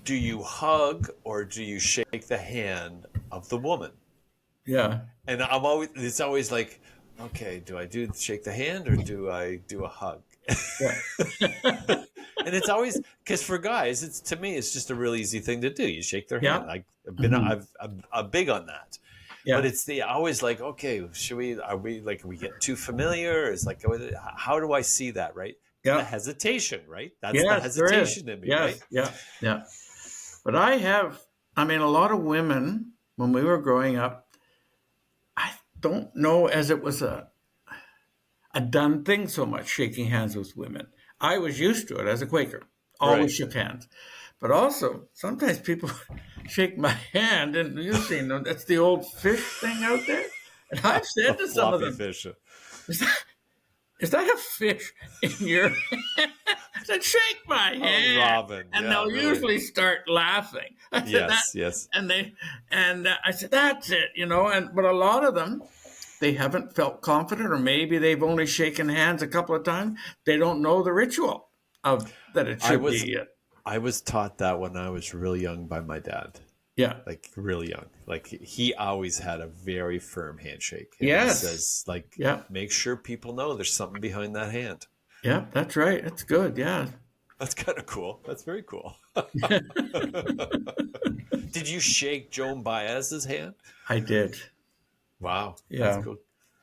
Speaker 1: do you hug or do you shake the hand of the woman?
Speaker 2: Yeah.
Speaker 1: And it's always like, okay, do I do shake the hand or do I do a hug?
Speaker 2: Yeah.
Speaker 1: And it's always because for guys, it's to me, it's just a real easy thing to do. You shake their hand.
Speaker 2: Yeah. Hmm.
Speaker 1: I'm big on that. But
Speaker 2: Yeah.
Speaker 1: it's the always like, okay, are we get too familiar? It's like, how do I see that, right? The
Speaker 2: Yeah.
Speaker 1: hesitation, right? That's the
Speaker 2: Yes, there is.
Speaker 1: hesitation in me, right?
Speaker 2: Yes. Yeah. Yeah. But I mean, a lot of women, when we were growing up, don't know as it was a done thing so much, shaking hands with women. I was used to it as a Quaker, always
Speaker 1: Right.
Speaker 2: shook hands. But also, sometimes people shake my hand, and you've seen them. That's the old fish thing out there. And I've
Speaker 1: A
Speaker 2: said to some of
Speaker 1: floppy
Speaker 2: them,
Speaker 1: fish.
Speaker 2: is that a fish in your hand? I said, shake my
Speaker 1: Oh,
Speaker 2: hand.
Speaker 1: Robin.
Speaker 2: And
Speaker 1: Yeah,
Speaker 2: they'll
Speaker 1: really.
Speaker 2: usually start laughing. I said that,
Speaker 1: Yes, yes.
Speaker 2: and I said, that's it, but a lot of them, they haven't felt confident, or maybe they've only shaken hands a couple of times. They don't know the ritual of that it
Speaker 1: I
Speaker 2: should
Speaker 1: was
Speaker 2: be.
Speaker 1: I was taught that when I was really young by my dad.
Speaker 2: Yeah.
Speaker 1: Like really young. Like he always had a very firm handshake. And he
Speaker 2: Yes.
Speaker 1: says, like,
Speaker 2: Yeah.
Speaker 1: make sure people know there's something behind that hand.
Speaker 2: Yeah. That's right. That's good. Yeah.
Speaker 1: That's kind of cool. That's very cool. Did you shake Joan Baez's hand?
Speaker 2: I did.
Speaker 1: Wow, that's
Speaker 2: Yeah.
Speaker 1: cool.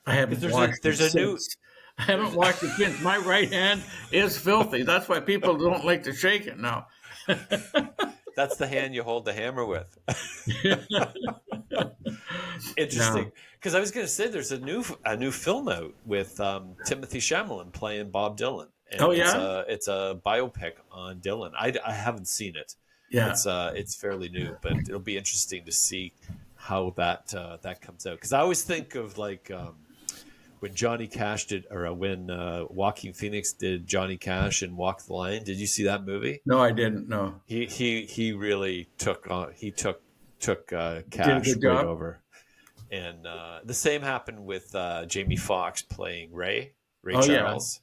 Speaker 2: I
Speaker 1: Because
Speaker 2: haven't washed it
Speaker 1: there's a new
Speaker 2: since. I haven't
Speaker 1: there's
Speaker 2: washed it since. My right hand is filthy. That's why people don't like to shake it now.
Speaker 1: that's the hand you hold the hammer with.
Speaker 2: No.
Speaker 1: Interesting, because I was going to say there's a new film out with Timothy Chalamet playing Bob Dylan,
Speaker 2: Oh
Speaker 1: and
Speaker 2: yeah.
Speaker 1: it's a biopic on Dylan. I haven't seen it.
Speaker 2: Yeah.
Speaker 1: It's fairly new, but it'll be interesting to see how that comes out. Because I always think of like when Johnny Cash did, or when Joaquin Phoenix did Johnny Cash and Walk the Line. Did you see that movie?
Speaker 2: No, I didn't. No.
Speaker 1: He really took on took
Speaker 2: Did a
Speaker 1: Cash
Speaker 2: good
Speaker 1: right
Speaker 2: job.
Speaker 1: over. And the same happened with Jamie Foxx playing Ray
Speaker 2: Oh yeah.
Speaker 1: Charles.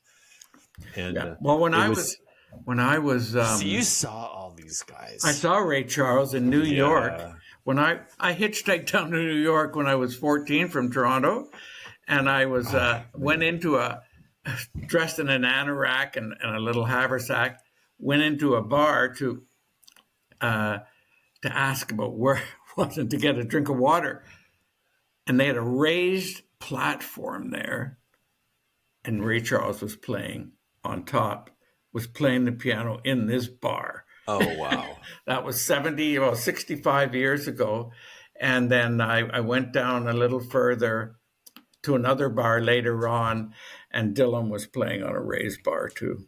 Speaker 1: And
Speaker 2: Yeah. Well, when
Speaker 1: it
Speaker 2: I
Speaker 1: was.
Speaker 2: was when I was
Speaker 1: So you saw all these guys.
Speaker 2: I saw Ray Charles in New York.
Speaker 1: Yeah.
Speaker 2: When I hitchhiked down to New York when I was 14 from Toronto, and I was went into a dressed in an anorak and a little haversack, went into a bar to ask about where wasn't to get a drink of water, and they had a raised platform there, and Ray Charles was playing on top, was playing the piano in this bar.
Speaker 1: Oh wow.
Speaker 2: That was 65 years ago. And then I went down a little further to another bar later on, and Dylan was playing on a raised bar too.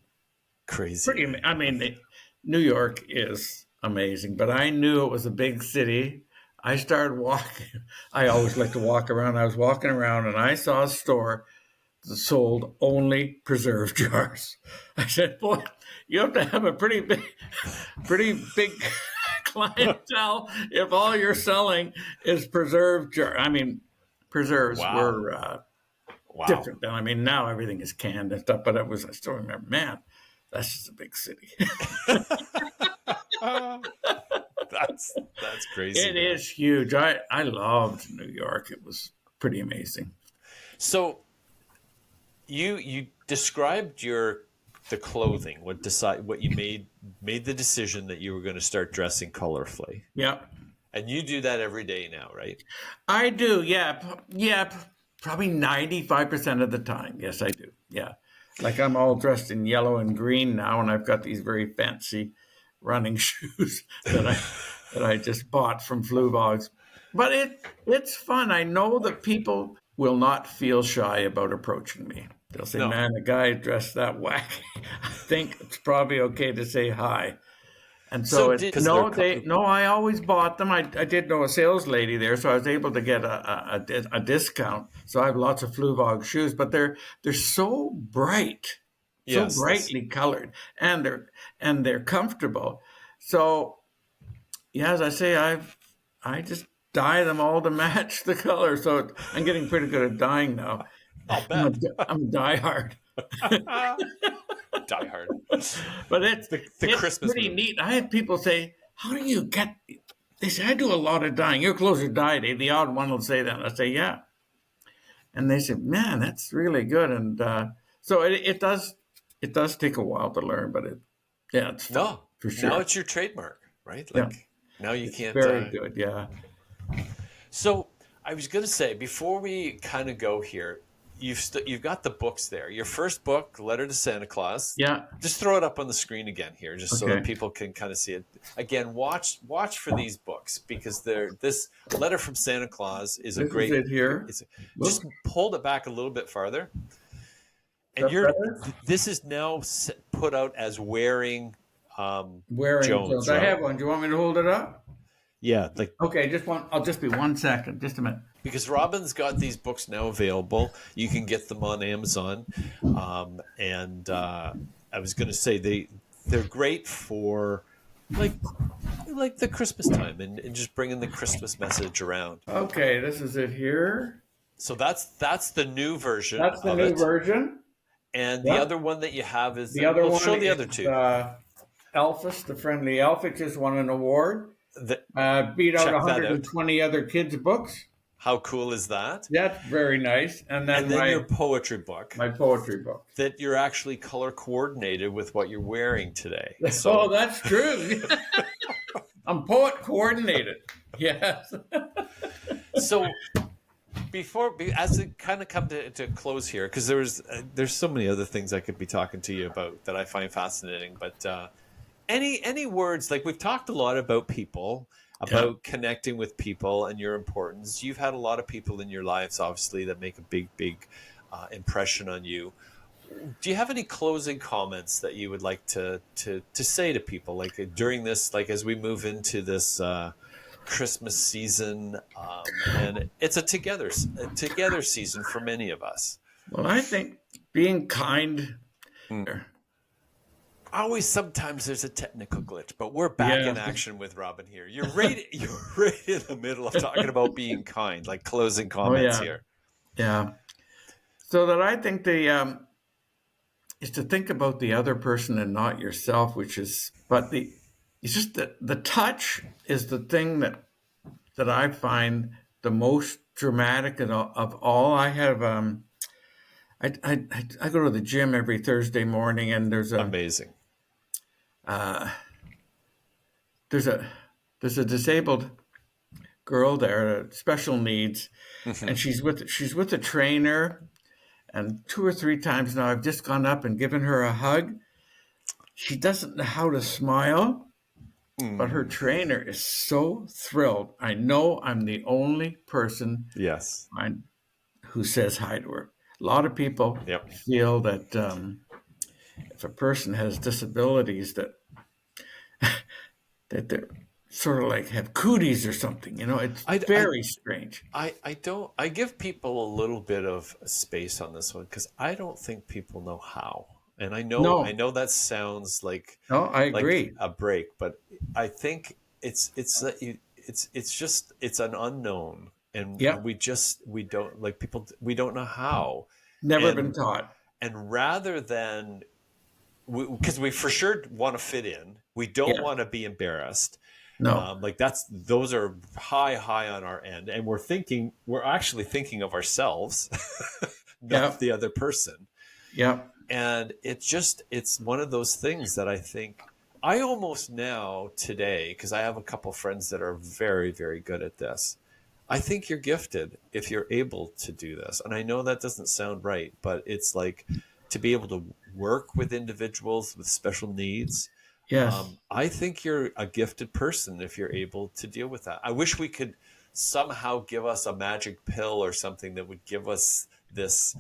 Speaker 1: Crazy.
Speaker 2: I mean, New York is amazing, but I knew it was a big city. I started walking. I always like to walk around. I was walking around and I saw a store that sold only preserved jars. I said, boy, you have to have a pretty big clientele if all you're selling is preserved jar. I mean, preserves
Speaker 1: Wow.
Speaker 2: were
Speaker 1: Wow.
Speaker 2: different. I mean, now everything is canned and stuff, but I still remember, man, that's just a big city.
Speaker 1: That's crazy.
Speaker 2: It is huge. I loved New York. It was pretty amazing.
Speaker 1: So you described the clothing, what you made the decision that you were going to start dressing colorfully.
Speaker 2: Yeah.
Speaker 1: And you do that every day now, right?
Speaker 2: I do. Yeah. Yeah. Probably 95% of the time. Yes, I do. Yeah. Like I'm all dressed in yellow and green now, and I've got these very fancy running shoes that I just bought from Fluvogs. But it's fun. I know that people will not feel shy about approaching me. They'll say,
Speaker 1: No.
Speaker 2: man, a guy dressed that wacky. I think it's probably okay to say hi. And so, I always bought them. I did know a sales lady there, so I was able to get a discount. So I have lots of Fluvog shoes, but they're so bright, so
Speaker 1: Yes,
Speaker 2: brightly colored, and they're comfortable. So, yeah, as I say, I just dye them all to match the color. So I'm getting pretty good at dyeing now.
Speaker 1: I'll bet.
Speaker 2: I'm a diehard.
Speaker 1: Die Hard.
Speaker 2: But it's
Speaker 1: Christmas
Speaker 2: pretty
Speaker 1: movie.
Speaker 2: neat. I have people say, how do you get, they say, I do a lot of dyeing. Your clothes are dyed. The odd one will say that. I say, yeah. And they say, man, that's really good. And so it does take a while to learn, but it's fun,
Speaker 1: No,
Speaker 2: for sure.
Speaker 1: now it's your trademark, right?
Speaker 2: Yeah.
Speaker 1: Like now you can't.
Speaker 2: Very good, yeah.
Speaker 1: So I was going to say, before we kind of go here, you've got the books there. Your first book, Letter to Santa Claus.
Speaker 2: Yeah.
Speaker 1: Just throw it up on the screen again here, just so that
Speaker 2: Okay.
Speaker 1: people can kind of see it. Again, watch for these books, because this Letter from Santa Claus is a
Speaker 2: This is
Speaker 1: great.
Speaker 2: it here.
Speaker 1: It's
Speaker 2: Whoops.
Speaker 1: just hold it back a little bit farther,
Speaker 2: Is
Speaker 1: and
Speaker 2: that
Speaker 1: you're
Speaker 2: better?
Speaker 1: this is now put out as wearing
Speaker 2: Wearing
Speaker 1: Jones,
Speaker 2: clothes. I
Speaker 1: right?
Speaker 2: have one. Do you want me to hold it up?
Speaker 1: Yeah, like,
Speaker 2: Okay, just one. I'll just be 1 second. Just a minute.
Speaker 1: because Robin's got these books now available. You can get them on Amazon, and I was going to say they're great for like the Christmas time, and just bringing the Christmas message around.
Speaker 2: Okay, this is it here.
Speaker 1: So that's the new version
Speaker 2: That's the
Speaker 1: of
Speaker 2: new
Speaker 1: it,
Speaker 2: version.
Speaker 1: and the
Speaker 2: Yep.
Speaker 1: other one that you have is,
Speaker 2: The other
Speaker 1: we'll
Speaker 2: one
Speaker 1: show the
Speaker 2: is
Speaker 1: other two.
Speaker 2: Elphus, the Friendly Elf. It just won an award.
Speaker 1: The,
Speaker 2: Beat out
Speaker 1: check that out.
Speaker 2: 120 other kids' books.
Speaker 1: How cool is that?
Speaker 2: That's very nice. And then,
Speaker 1: And then your poetry book,
Speaker 2: my poetry book.
Speaker 1: that you're actually color coordinated with what you're wearing today.
Speaker 2: Oh,
Speaker 1: So
Speaker 2: that's true. I'm poet coordinated. Yes.
Speaker 1: so as it kind of come to close here, because there's so many other things I could be talking to you about that I find fascinating, but any words, like, we've talked a lot about people, about connecting with people and your importance. You've had a lot of people in your lives, obviously, that make a big impression on you. Do you have any closing comments that you would like to say to people, like, during this, like, as we move into this Christmas season, and it's a together season for many of us?
Speaker 2: Well, I think being kind.
Speaker 1: Always, sometimes there's a technical glitch, but we're back in action with Robin here. You're right in the middle of talking about being kind, like closing comments here.
Speaker 2: Yeah. So that I think the is to think about the other person and not yourself, it's just that the touch is the thing that I find the most dramatic of all. I have I go to the gym every Thursday morning, and
Speaker 1: Amazing.
Speaker 2: There's a disabled girl there, special needs, and she's with a trainer. And 2 or 3 times now, I've just gone up and given her a hug. She doesn't know how to smile, but her trainer is so thrilled. I know I'm the only person
Speaker 1: Yes.
Speaker 2: who says hi to her. A lot of people feel that if a person has disabilities, that they're sort of like have cooties or something. It's very strange.
Speaker 1: I give people a little bit of space on this one, because I don't think people know how. And I know that sounds like,
Speaker 2: no, I agree,
Speaker 1: like a break, but I think it's an unknown, and we don't, like, people, we don't know how.
Speaker 2: Never been taught.
Speaker 1: And rather than, because we for sure want to fit in, we don't want to be embarrassed.
Speaker 2: No,
Speaker 1: like, those are high on our end, and we're actually thinking of ourselves, not the other person.
Speaker 2: Yeah.
Speaker 1: And it's one of those things that I think I almost now today, because I have a couple friends that are very, very good at this. I think you're gifted if you're able to do this. And I know that doesn't sound right, but it's like, to be able to work with individuals with special needs.
Speaker 2: Yes.
Speaker 1: I think you're a gifted person if you're able to deal with that. I wish we could somehow give us a magic pill or something that would give us this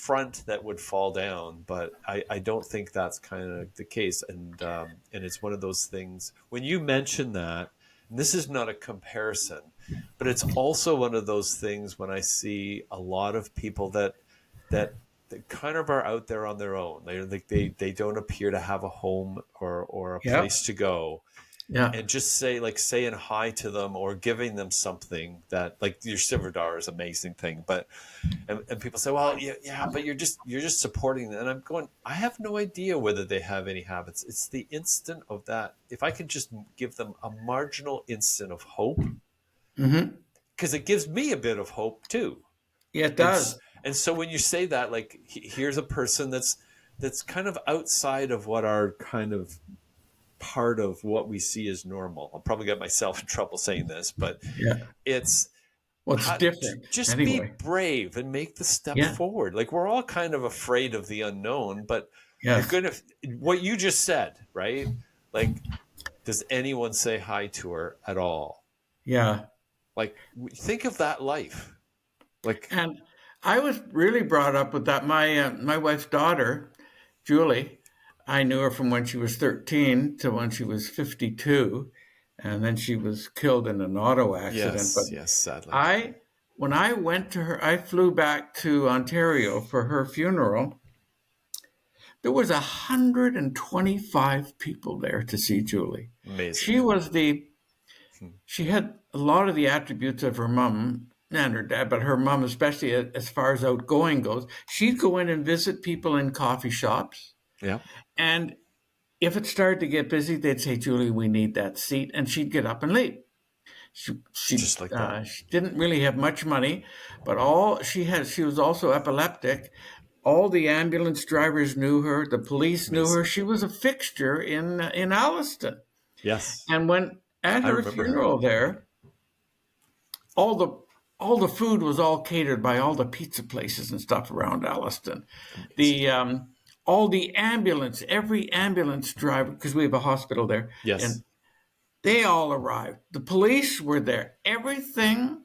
Speaker 1: front that would fall down, but I don't think that's kind of the case. And it's one of those things, when you mention that, and this is not a comparison, but it's also one of those things when I see a lot of people that kind of are out there on their own. They don't appear to have a home or a place to go. Yeah. And just saying hi to them, or giving them something that, like, your silver dollar is an amazing thing. But, and people say, well, but you're just supporting them. And I'm going, I have no idea whether they have any habits. It's the instant of that. If I could just give them a marginal instant of hope, because it gives me a bit of hope too.
Speaker 2: Yeah, it does.
Speaker 1: And so when you say that, like, here's a person that's kind of outside of what our kind of part of what we see as normal. I'll probably get myself in trouble saying this, but
Speaker 2: Well, it's different
Speaker 1: just be
Speaker 2: anyway.
Speaker 1: brave and make the step
Speaker 2: Yeah.
Speaker 1: forward. Like, we're all kind of afraid of the unknown, but you're
Speaker 2: Yes.
Speaker 1: gonna, what you just said, right? Like, does anyone say hi to her at all?
Speaker 2: Yeah.
Speaker 1: Like, think of that life. Like,
Speaker 2: And I was really brought up with that. My wife's daughter, Julie, I knew her from when she was 13 to when she was 52, and then she was killed in an auto accident. But
Speaker 1: yes, yes, sadly.
Speaker 2: I, when I went to her, I flew back to Ontario for her funeral. There was 125 people there to see Julie.
Speaker 1: Amazing.
Speaker 2: She was the she had a lot of the attributes of her mom and her dad, but her mom, especially as far as outgoing goes, she'd go in and visit people in coffee shops.
Speaker 1: Yeah.
Speaker 2: And if it started to get busy, they'd say, Julie, we need that seat. And she'd get up and leave.
Speaker 1: Just like that.
Speaker 2: She didn't really have much money, but all she was also epileptic. All the ambulance drivers knew her. The police knew her.
Speaker 1: Amazing.
Speaker 2: She was a fixture in Alliston.
Speaker 1: Yes.
Speaker 2: And when at
Speaker 1: I
Speaker 2: her
Speaker 1: remember her.
Speaker 2: funeral there, all the all the food was all catered by all the pizza places and stuff around Alliston.
Speaker 1: Amazing.
Speaker 2: The all the ambulance, every ambulance driver, because we have a hospital there,
Speaker 1: Yes.
Speaker 2: and they all arrived. The police were there. Everything,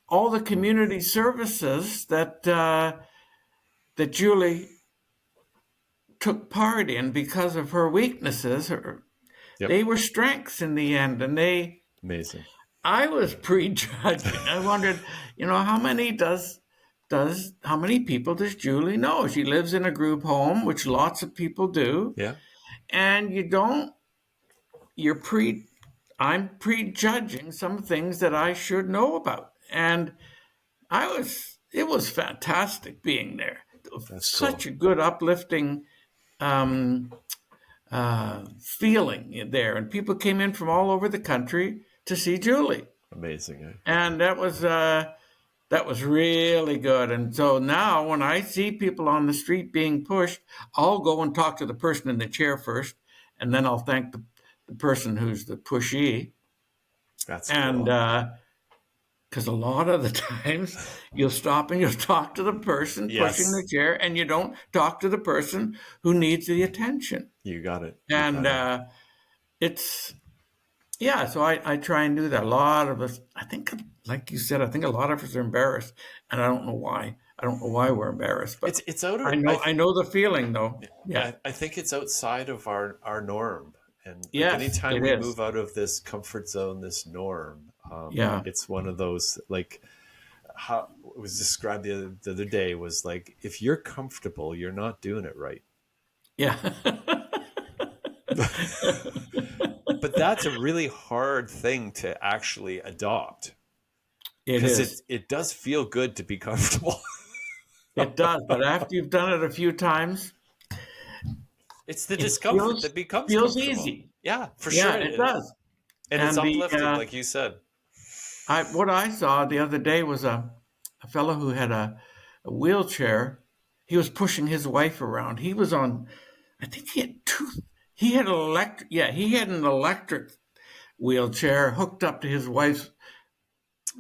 Speaker 2: all the community services that Julie took part in because of her weaknesses,
Speaker 1: Yep.
Speaker 2: they were strengths in the end, and
Speaker 1: Amazing.
Speaker 2: I was prejudging. I wondered, how many people does Julie know? She lives in a group home, which lots of people do,
Speaker 1: Yeah.
Speaker 2: and you don't. You're pre. I'm prejudging some things that I should know about, and It was fantastic being there.
Speaker 1: That's
Speaker 2: Such
Speaker 1: cool.
Speaker 2: a good, uplifting feeling there, and people came in from all over the country to see Julie,
Speaker 1: Amazing. Eh?
Speaker 2: and that was really good. And so now, when I see people on the street being pushed, I'll go and talk to the person in the chair first, and then I'll thank the person who's the pushee,
Speaker 1: That's
Speaker 2: and
Speaker 1: cool.
Speaker 2: because a lot of the times you'll stop and you'll talk to the person pushing the
Speaker 1: Yes.
Speaker 2: chair, and you don't talk to the person who needs the attention.
Speaker 1: You got it. You
Speaker 2: And
Speaker 1: got it.
Speaker 2: it's yeah, so I try and do that. A lot of us, I think, like you said, I think a lot of us are embarrassed, and I don't know why. I don't know why we're embarrassed, but
Speaker 1: It's out
Speaker 2: I
Speaker 1: of
Speaker 2: know I know the feeling though. Yeah,
Speaker 1: I think it's outside of our norm. And like,
Speaker 2: yes,
Speaker 1: anytime
Speaker 2: it
Speaker 1: we
Speaker 2: is.
Speaker 1: move out of this comfort zone, this norm,
Speaker 2: Yeah,
Speaker 1: it's one of those, like, how it was described the other day was like, if you're comfortable, you're not doing it right.
Speaker 2: yeah,
Speaker 1: But that's a really hard thing to actually adopt,
Speaker 2: it
Speaker 1: because
Speaker 2: is.
Speaker 1: it does feel good to be comfortable.
Speaker 2: It does. But after you've done it a few times,
Speaker 1: It's the
Speaker 2: it
Speaker 1: discomfort that becomes
Speaker 2: feels
Speaker 1: comfortable.
Speaker 2: easy.
Speaker 1: Yeah, for
Speaker 2: Yeah,
Speaker 1: sure.
Speaker 2: it does.
Speaker 1: And it's
Speaker 2: And
Speaker 1: uplifting, like you said.
Speaker 2: what I saw the other day was a fellow who had a wheelchair. He was pushing his wife around. He was on, I think he had two. He had he had an electric wheelchair hooked up to his wife's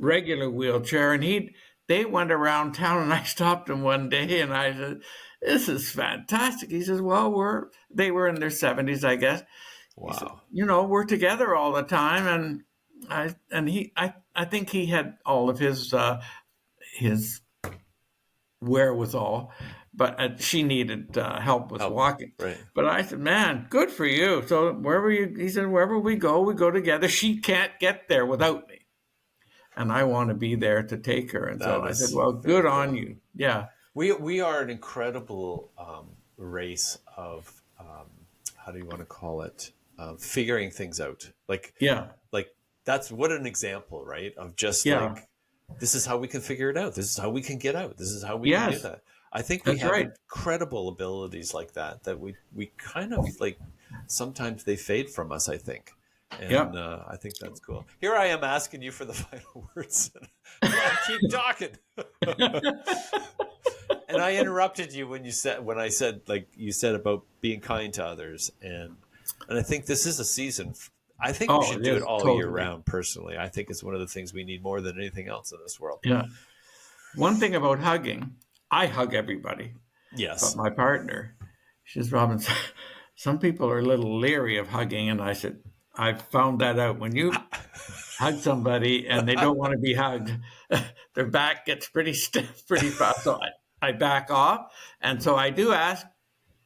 Speaker 2: regular wheelchair, and they went around town. And I stopped him one day, and I said, "This is fantastic." He says, "Well, they were in their 70s, I guess." He said,
Speaker 1: Wow.
Speaker 2: we're together all the time, and I think he had all of his wherewithal, but she needed help with
Speaker 1: Help.
Speaker 2: walking.
Speaker 1: Right.
Speaker 2: But I said, "Man, good for you." So he said, "Wherever we go together. She can't get there without me, and I want to be there to take her." And so
Speaker 1: That
Speaker 2: I said,
Speaker 1: is
Speaker 2: "Well,
Speaker 1: very
Speaker 2: good on
Speaker 1: cool.
Speaker 2: you." Yeah,
Speaker 1: We are an incredible race of, how do you want to call it, figuring things out.
Speaker 2: yeah,
Speaker 1: Like that's what an example, right? Of just
Speaker 2: yeah.
Speaker 1: like, this is how we can figure it out. This is how we can get out. This is how we can do
Speaker 2: Yes,
Speaker 1: that. I think we
Speaker 2: that's
Speaker 1: have
Speaker 2: right.
Speaker 1: incredible abilities like that we kind of like, sometimes they fade from us, I think. And
Speaker 2: Yep.
Speaker 1: I think that's cool. Here I am asking you for the final words. I keep talking. And I interrupted you when I said, like you said, about being kind to others, and I think this is a season. I think we
Speaker 2: Oh,
Speaker 1: should
Speaker 2: it
Speaker 1: do it
Speaker 2: is
Speaker 1: all year
Speaker 2: totally.
Speaker 1: round, personally. I think it's one of the things we need more than anything else in this world.
Speaker 2: Yeah. One thing about hugging, I hug everybody, but
Speaker 1: Yes.
Speaker 2: my partner, she says, Robin, some people are a little leery of hugging. And I said, I found that out. When you hug somebody and they don't want to be hugged, their back gets pretty stiff pretty fast. So I back off. And so I do ask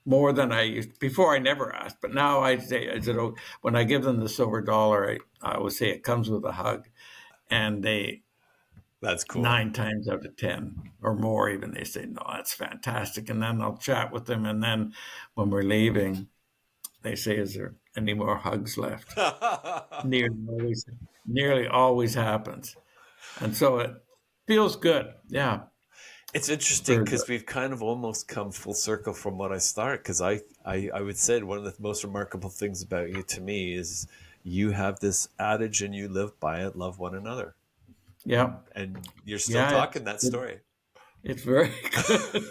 Speaker 2: more than I used. Before I never asked, but now I say, oh, when I give them the silver dollar, I always say it comes with a hug. And they,
Speaker 1: That's cool.
Speaker 2: 9 times out of 10 or more, even they say, no, that's fantastic. And then I'll chat with them. And then when we're leaving, they say, is there any more hugs left? Nearly always happens. And so it feels good. Yeah.
Speaker 1: It's interesting
Speaker 2: Very
Speaker 1: because
Speaker 2: good.
Speaker 1: we've kind of almost come full circle from what I started. Because I would say one of the most remarkable things about you to me is you have this adage and you live by it: love one another.
Speaker 2: Yeah.
Speaker 1: And you're still
Speaker 2: Yeah.
Speaker 1: talking that story.
Speaker 2: It's very good.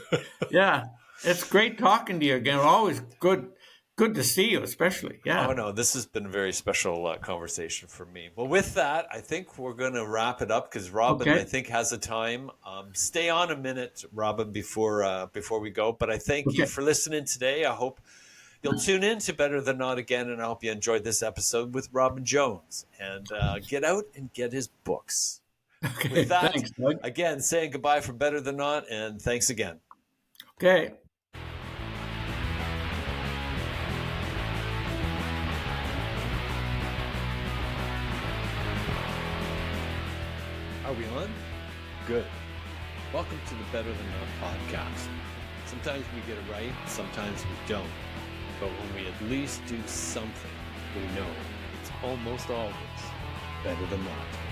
Speaker 2: Yeah. It's great talking to you again. Always good to see you, especially.
Speaker 1: Oh,
Speaker 2: Yeah.
Speaker 1: no, this has been a very special conversation for me. Well, with that, I think we're going to wrap it up because Robin, I
Speaker 2: Okay.
Speaker 1: think, has a time. Stay on a minute, Robin, before we go. But I thank you
Speaker 2: Okay.
Speaker 1: for listening today. I hope you'll tune in to Better Than Not again, and I hope you enjoyed this episode with Robin Jones. And get out and get his books. With
Speaker 2: Okay.
Speaker 1: that,
Speaker 2: Thanks, Doug.
Speaker 1: again, saying goodbye from Better Than Not, and thanks again.
Speaker 2: Okay.
Speaker 1: Are we on? Good. Welcome to the Better Than Not podcast. Sometimes we get it right, sometimes we don't. But when we at least do something, we know it's almost always better than not.